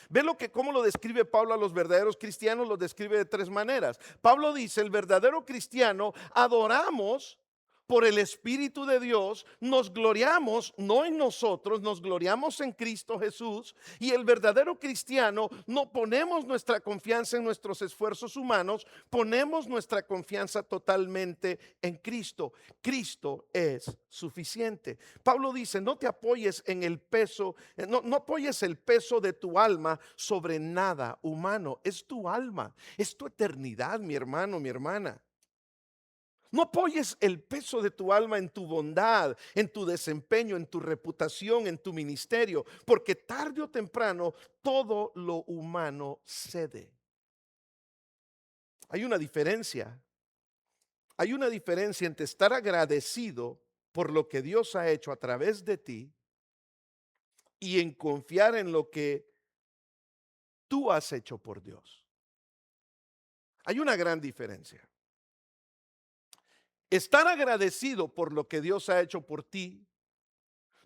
Ve cómo lo describe Pablo a los verdaderos cristianos, lo describe de tres maneras. Pablo dice, el verdadero cristiano adoramos por el Espíritu de Dios, nos gloriamos no en nosotros, nos gloriamos en Cristo Jesús, y el verdadero cristiano no ponemos nuestra confianza en nuestros esfuerzos humanos, ponemos nuestra confianza totalmente en Cristo. Cristo es suficiente. Pablo dice, no te apoyes en el peso, no apoyes el peso de tu alma sobre nada humano. Es tu alma, es tu eternidad, mi hermano, mi hermana. No apoyes el peso de tu alma en tu bondad, en tu desempeño, en tu reputación, en tu ministerio, porque tarde o temprano todo lo humano cede. Hay una diferencia. Hay una diferencia entre estar agradecido por lo que Dios ha hecho a través de ti y en confiar en lo que tú has hecho por Dios. Hay una gran diferencia. Estar agradecido por lo que Dios ha hecho por ti,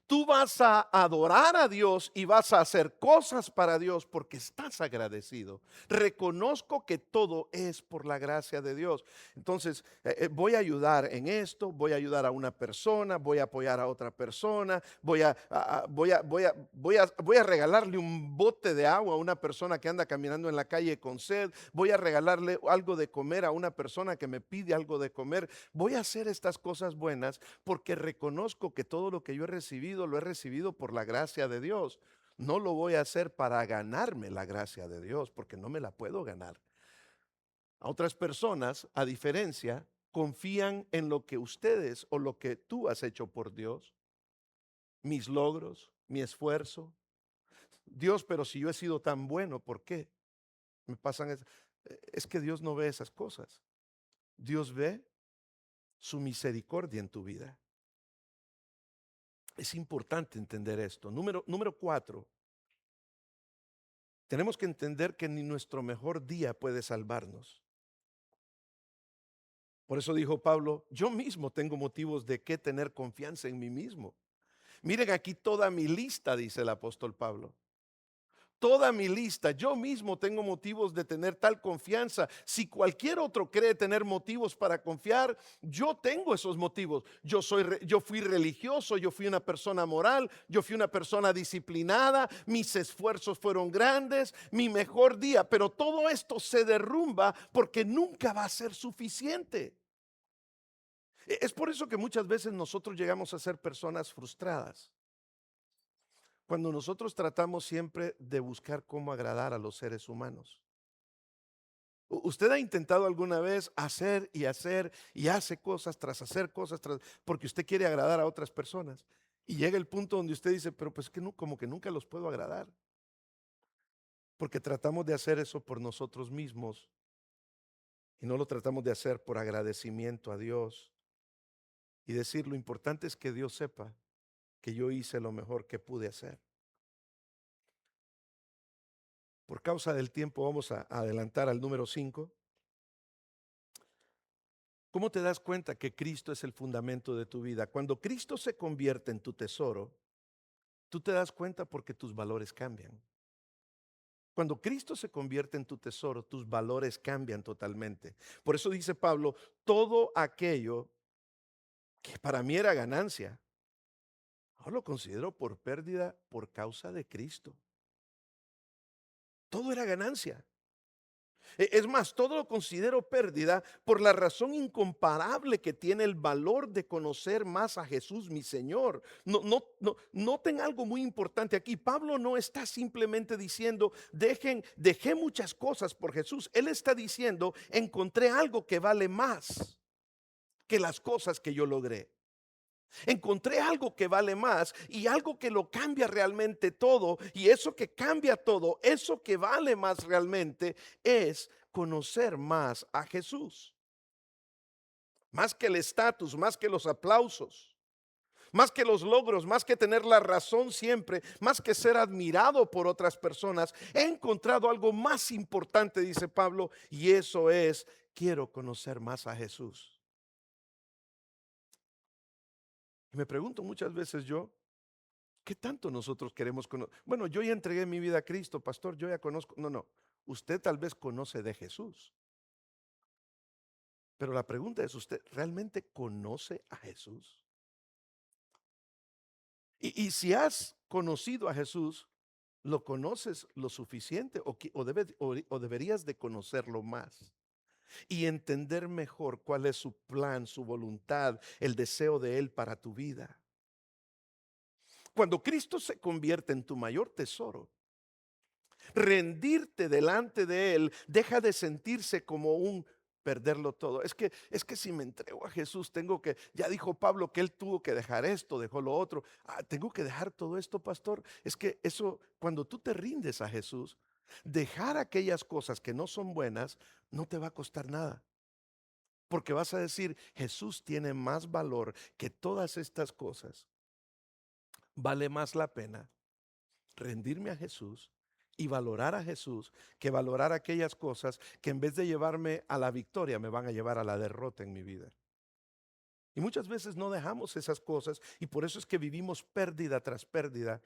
tú vas a adorar a Dios y vas a hacer cosas para Dios porque estás agradecido. Reconozco que todo es por la gracia de Dios. Entonces, voy a ayudar en esto, voy a ayudar a una persona, voy a apoyar a otra persona, voy a regalarle un bote de agua a una persona que anda caminando en la calle con sed, voy a regalarle algo de comer a una persona que me pide algo de comer. Voy a hacer estas cosas buenas porque reconozco que todo lo que yo he recibido lo he recibido por la gracia de Dios. No lo voy a hacer para ganarme la gracia de Dios, porque no me la puedo ganar. A otras personas, a diferencia, confían en lo que ustedes o lo que tú has hecho por Dios, mis logros, mi esfuerzo. Dios, pero si yo he sido tan bueno, ¿por qué me pasan esas? Es que Dios no ve esas cosas. Dios ve su misericordia en tu vida. Es importante entender esto. Número 4. Tenemos que entender que ni nuestro mejor día puede salvarnos. Por eso dijo Pablo, yo mismo tengo motivos de qué tener confianza en mí mismo. Miren aquí toda mi lista, dice el apóstol Pablo. Toda mi lista, yo mismo tengo motivos de tener tal confianza. Si cualquier otro cree tener motivos para confiar, yo tengo esos motivos. Yo fui religioso, yo fui una persona moral, yo fui una persona disciplinada, mis esfuerzos fueron grandes, mi mejor día, pero todo esto se derrumba porque nunca va a ser suficiente. Es por eso que muchas veces nosotros llegamos a ser personas frustradas. Cuando nosotros tratamos siempre de buscar cómo agradar a los seres humanos. ¿Usted ha intentado alguna vez hacer y hacer y hace cosas tras hacer cosas tras porque usted quiere agradar a otras personas? Y llega el punto donde usted dice, pero pues que no, como que nunca los puedo agradar. Porque tratamos de hacer eso por nosotros mismos y no lo tratamos de hacer por agradecimiento a Dios y decir, lo importante es que Dios sepa que yo hice lo mejor que pude hacer. Por causa del tiempo vamos a adelantar al número 5. ¿Cómo te das cuenta que Cristo es el fundamento de tu vida? Cuando Cristo se convierte en tu tesoro, tú te das cuenta porque tus valores cambian. Cuando Cristo se convierte en tu tesoro, tus valores cambian totalmente. Por eso dice Pablo, todo aquello que para mí era ganancia, ahora lo considero por pérdida por causa de Cristo. Todo era ganancia. Es más, todo lo considero pérdida por la razón incomparable que tiene el valor de conocer más a Jesús, mi Señor. Noten algo muy importante aquí. Pablo no está simplemente diciendo, dejé muchas cosas por Jesús. Él está diciendo, encontré algo que vale más que las cosas que yo logré. Encontré algo que vale más y algo que lo cambia realmente todo. Y eso que cambia todo, eso que vale más realmente es conocer más a Jesús. Más que el estatus, más que los aplausos, más que los logros, más que tener la razón siempre, más que ser admirado por otras personas. He encontrado algo más importante, dice Pablo, y eso es, quiero conocer más a Jesús. Y me pregunto muchas veces yo, ¿qué tanto nosotros queremos conocer? Bueno, yo ya entregué mi vida a Cristo, pastor, yo ya conozco. No, no, usted tal vez conoce de Jesús, pero la pregunta es, ¿usted realmente conoce a Jesús? Y si has conocido a Jesús, ¿lo conoces lo suficiente o deberías de conocerlo más? Y entender mejor cuál es su plan, su voluntad, el deseo de Él para tu vida. Cuando Cristo se convierte en tu mayor tesoro, rendirte delante de Él deja de sentirse como un perderlo todo. Es que si me entrego a Jesús, ya dijo Pablo que él tuvo que dejar esto, dejó lo otro. Tengo que dejar todo esto, pastor. Es que eso, cuando tú te rindes a Jesús, dejar aquellas cosas que no son buenas, no te va a costar nada. Porque vas a decir, Jesús tiene más valor que todas estas cosas. Vale más la pena rendirme a Jesús y valorar a Jesús que valorar aquellas cosas que en vez de llevarme a la victoria me van a llevar a la derrota en mi vida. Y muchas veces no dejamos esas cosas y por eso es que vivimos pérdida tras pérdida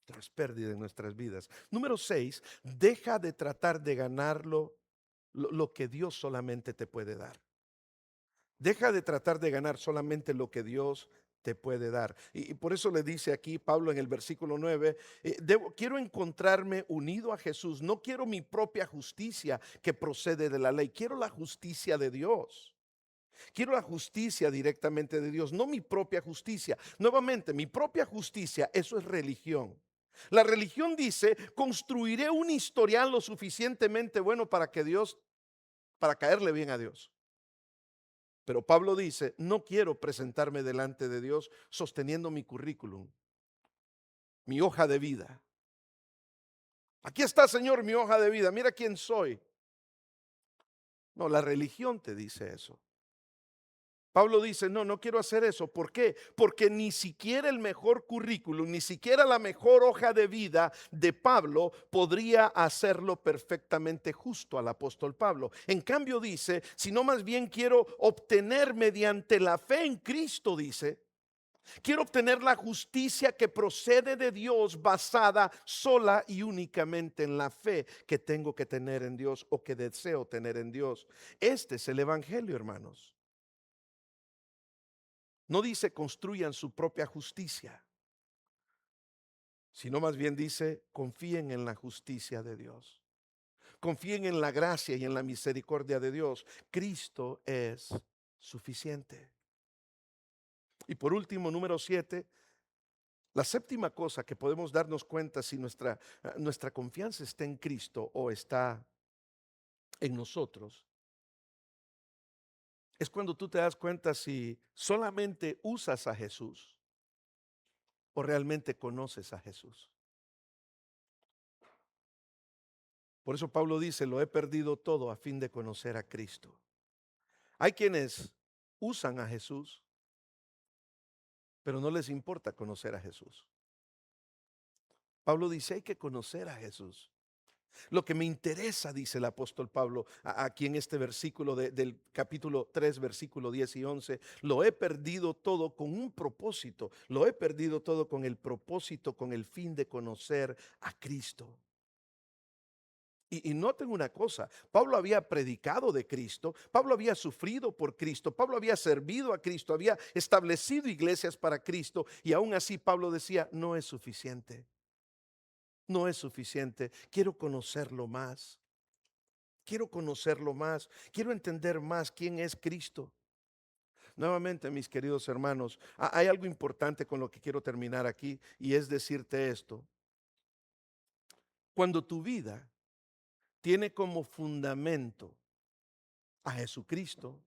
en nuestras vidas. Número 6, deja de tratar de ganarlo lo que Dios solamente te puede dar. Deja de tratar de ganar solamente lo que Dios te puede dar. Y por eso le dice aquí Pablo en el versículo 9, quiero encontrarme unido a Jesús. No quiero mi propia justicia que procede de la ley. Quiero la justicia de Dios. Quiero la justicia directamente de Dios, no mi propia justicia. Nuevamente, mi propia justicia, eso es religión. La religión dice, construiré un historial lo suficientemente bueno para caerle bien a Dios. Pero Pablo dice, no quiero presentarme delante de Dios sosteniendo mi currículum, mi hoja de vida. Aquí está, Señor, mi hoja de vida. Mira quién soy. No, la religión te dice eso. Pablo dice, no, no quiero hacer eso. ¿Por qué? Porque ni siquiera el mejor currículum, ni siquiera la mejor hoja de vida de Pablo podría hacerlo perfectamente justo al apóstol Pablo. En cambio dice, sino más bien quiero obtener mediante la fe en Cristo, dice, quiero obtener la justicia que procede de Dios basada sola y únicamente en la fe que tengo que tener en Dios o que deseo tener en Dios. Este es el evangelio, hermanos. No dice construyan su propia justicia, sino más bien dice confíen en la justicia de Dios. Confíen en la gracia y en la misericordia de Dios. Cristo es suficiente. Y por último, número 7, la séptima cosa que podemos darnos cuenta si nuestra confianza está en Cristo o está en nosotros, es cuando tú te das cuenta si solamente usas a Jesús o realmente conoces a Jesús. Por eso Pablo dice, lo he perdido todo a fin de conocer a Cristo. Hay quienes usan a Jesús, pero no les importa conocer a Jesús. Pablo dice, hay que conocer a Jesús. Lo que me interesa, dice el apóstol Pablo aquí en este versículo del capítulo 3, versículo 10 y 11, lo he perdido todo con un propósito, lo he perdido todo con el propósito, con el fin de conocer a Cristo. Y noten una cosa, Pablo había predicado de Cristo, Pablo había sufrido por Cristo, Pablo había servido a Cristo, había establecido iglesias para Cristo y aún así Pablo decía, no es suficiente, no es suficiente, quiero conocerlo más. Quiero conocerlo más, quiero entender más quién es Cristo. Nuevamente, mis queridos hermanos, hay algo importante con lo que quiero terminar aquí y es decirte esto. Cuando tu vida tiene como fundamento a Jesucristo,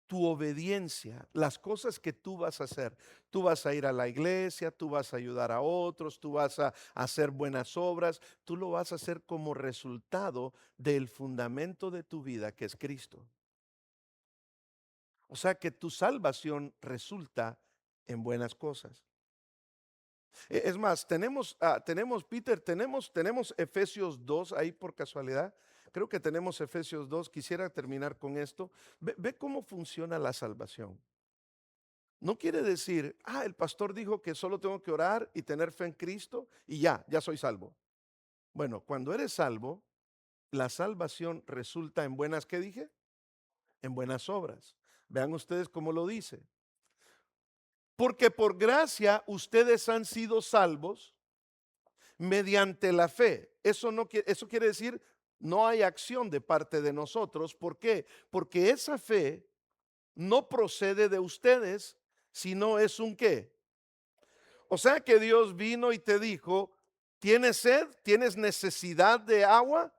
tu obediencia, las cosas que tú vas a hacer, tú vas a ir a la iglesia, tú vas a ayudar a otros, tú vas a hacer buenas obras, tú lo vas a hacer como resultado del fundamento de tu vida que es Cristo. O sea que tu salvación resulta en buenas cosas. Es más, Peter, tenemos Efesios 2 ahí por casualidad. Creo que tenemos Efesios 2. Quisiera terminar con esto. Ve cómo funciona la salvación. No quiere decir, el pastor dijo que solo tengo que orar y tener fe en Cristo y ya soy salvo. Bueno, cuando eres salvo, la salvación resulta en buenas, ¿qué dije? En buenas obras. Vean ustedes cómo lo dice. Porque por gracia ustedes han sido salvos mediante la fe. Eso quiere decir, no hay acción de parte de nosotros. ¿Por qué? Porque esa fe no procede de ustedes, sino es un qué. O sea que Dios vino y te dijo, ¿tienes sed? ¿Tienes necesidad de agua?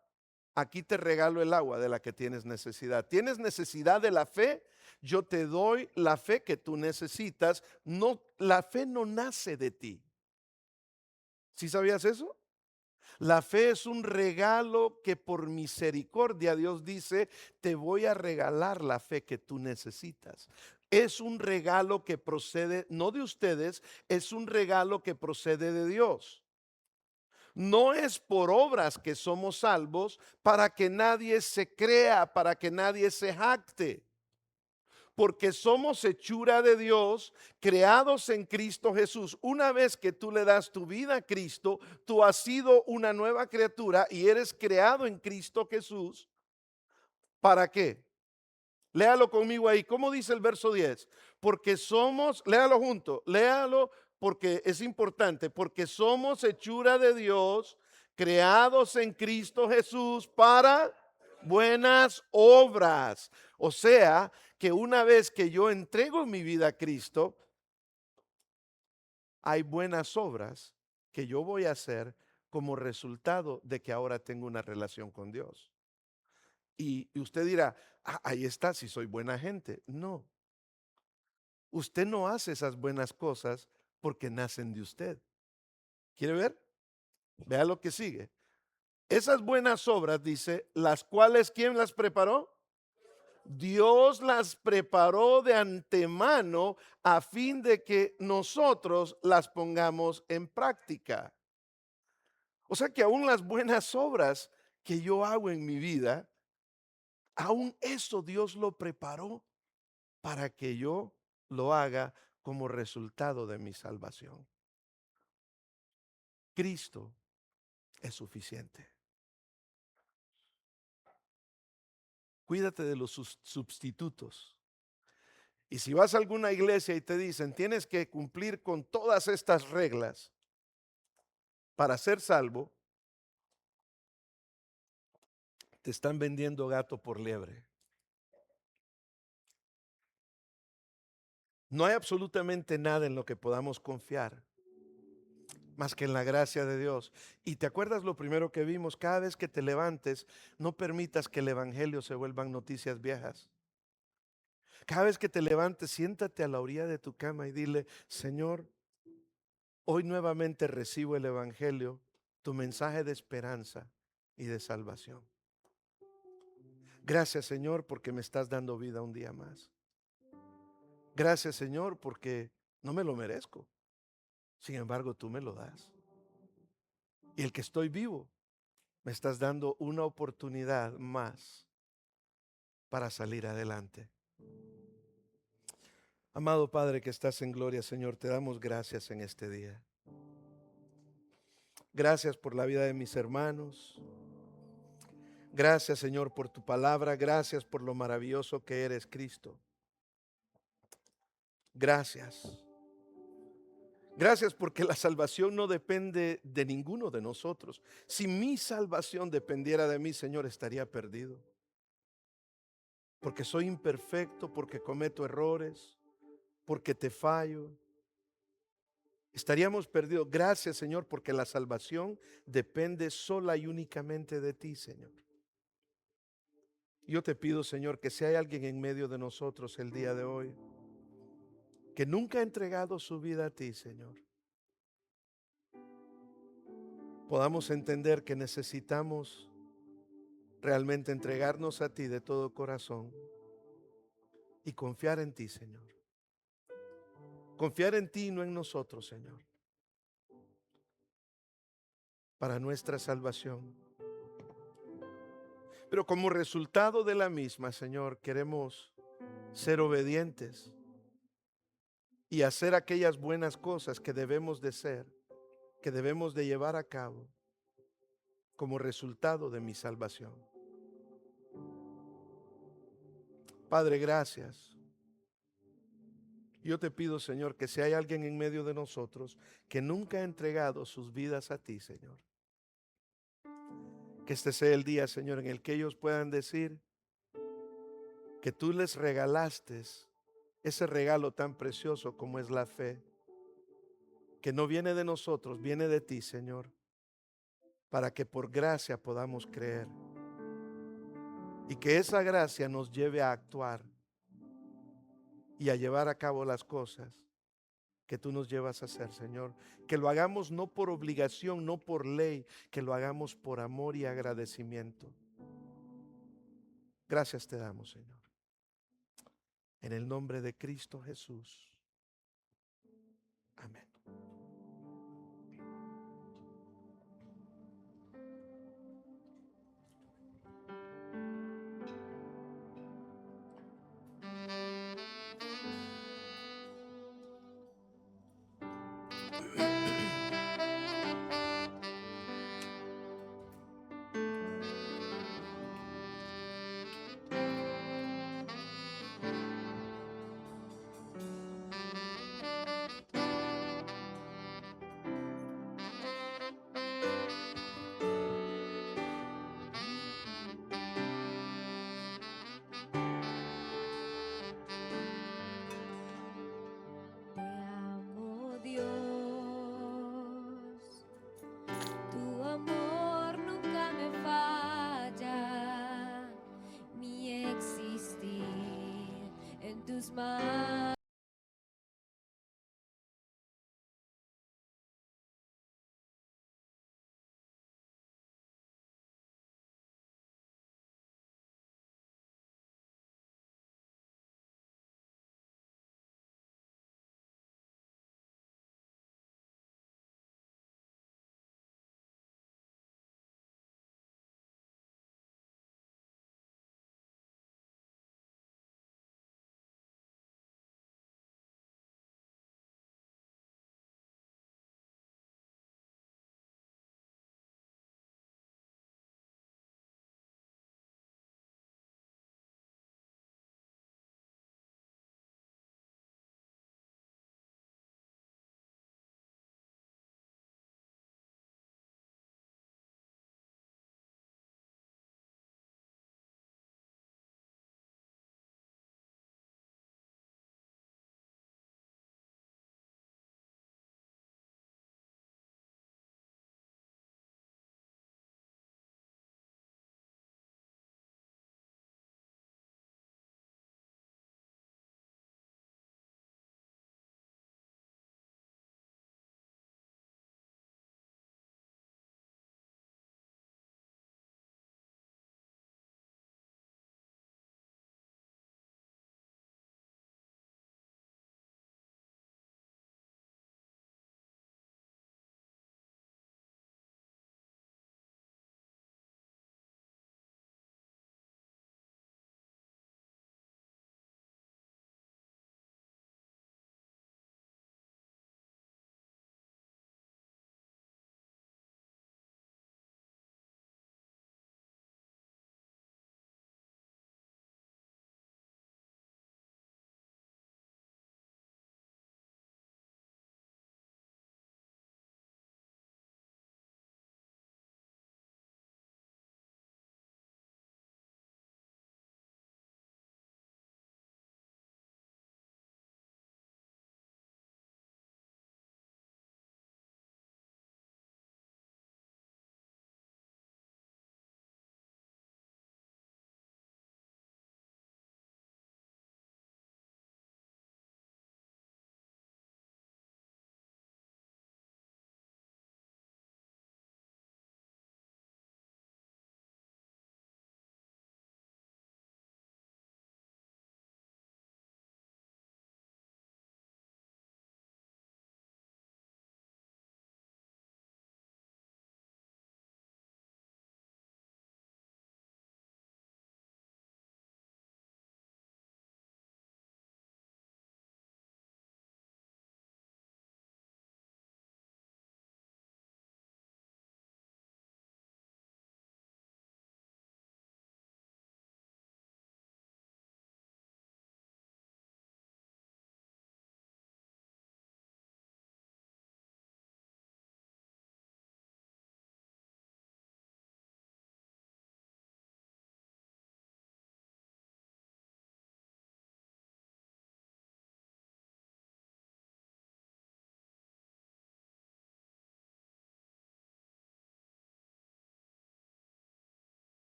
Aquí te regalo el agua de la que tienes necesidad. ¿Tienes necesidad de la fe? Yo te doy la fe que tú necesitas. No, la fe no nace de ti. ¿Sí sabías eso? La fe es un regalo que por misericordia Dios dice, te voy a regalar la fe que tú necesitas. Es un regalo que procede no de ustedes, es un regalo que procede de Dios. No es por obras que somos salvos para que nadie se crea, para que nadie se jacte. Porque somos hechura de Dios, creados en Cristo Jesús. Una vez que tú le das tu vida a Cristo, tú has sido una nueva criatura y eres creado en Cristo Jesús. ¿Para qué? Léalo conmigo ahí. ¿Cómo dice el verso 10? Porque somos, léalo junto, léalo porque es importante, porque somos hechura de Dios, creados en Cristo Jesús para buenas obras. O sea, que una vez que yo entrego mi vida a Cristo, hay buenas obras que yo voy a hacer como resultado de que ahora tengo una relación con Dios. Y usted dirá, ahí está, si soy buena gente. No, usted no hace esas buenas cosas porque nacen de usted. ¿Quiere ver? Vea lo que sigue. Esas buenas obras, dice, las cuales, ¿quién las preparó? Dios las preparó de antemano a fin de que nosotros las pongamos en práctica. O sea que aún las buenas obras que yo hago en mi vida, aún eso Dios lo preparó para que yo lo haga como resultado de mi salvación. Cristo es suficiente. Cuídate de los sustitutos. Y si vas a alguna iglesia y te dicen, tienes que cumplir con todas estas reglas para ser salvo, te están vendiendo gato por liebre. No hay absolutamente nada en lo que podamos confiar más que en la gracia de Dios. Y te acuerdas lo primero que vimos: cada vez que te levantes, no permitas que el evangelio se vuelvan noticias viejas. Cada vez que te levantes, siéntate a la orilla de tu cama y dile: Señor, hoy nuevamente recibo el evangelio, tu mensaje de esperanza y de salvación. Gracias, Señor, porque me estás dando vida un día más. Gracias, Señor, porque no me lo merezco. Sin embargo, tú me lo das. Y el que estoy vivo, me estás dando una oportunidad más para salir adelante. Amado Padre que estás en gloria, Señor, te damos gracias en este día. Gracias por la vida de mis hermanos. Gracias, Señor, por tu palabra. Gracias por lo maravilloso que eres, Cristo. Gracias. Gracias porque la salvación no depende de ninguno de nosotros. Si mi salvación dependiera de mí, Señor, estaría perdido. Porque soy imperfecto, porque cometo errores, porque te fallo. Estaríamos perdidos. Gracias, Señor, porque la salvación depende sola y únicamente de ti, Señor. Yo te pido, Señor, que si hay alguien en medio de nosotros el día de hoy que nunca ha entregado su vida a ti, Señor, podamos entender que necesitamos realmente entregarnos a ti de todo corazón y confiar en ti, Señor. Confiar en ti y no en nosotros, Señor, para nuestra salvación. Pero como resultado de la misma, Señor, queremos ser obedientes y hacer aquellas buenas cosas que debemos de ser, que debemos de llevar a cabo como resultado de mi salvación. Padre, gracias. Yo te pido, Señor, que si hay alguien en medio de nosotros que nunca ha entregado sus vidas a ti, Señor, que este sea el día, Señor, en el que ellos puedan decir que tú les regalaste ese regalo tan precioso como es la fe, que no viene de nosotros, viene de ti, Señor, para que por gracia podamos creer y que esa gracia nos lleve a actuar y a llevar a cabo las cosas que tú nos llevas a hacer, Señor. Que lo hagamos no por obligación, no por ley, que lo hagamos por amor y agradecimiento. Gracias te damos, Señor. En el nombre de Cristo Jesús. Amén.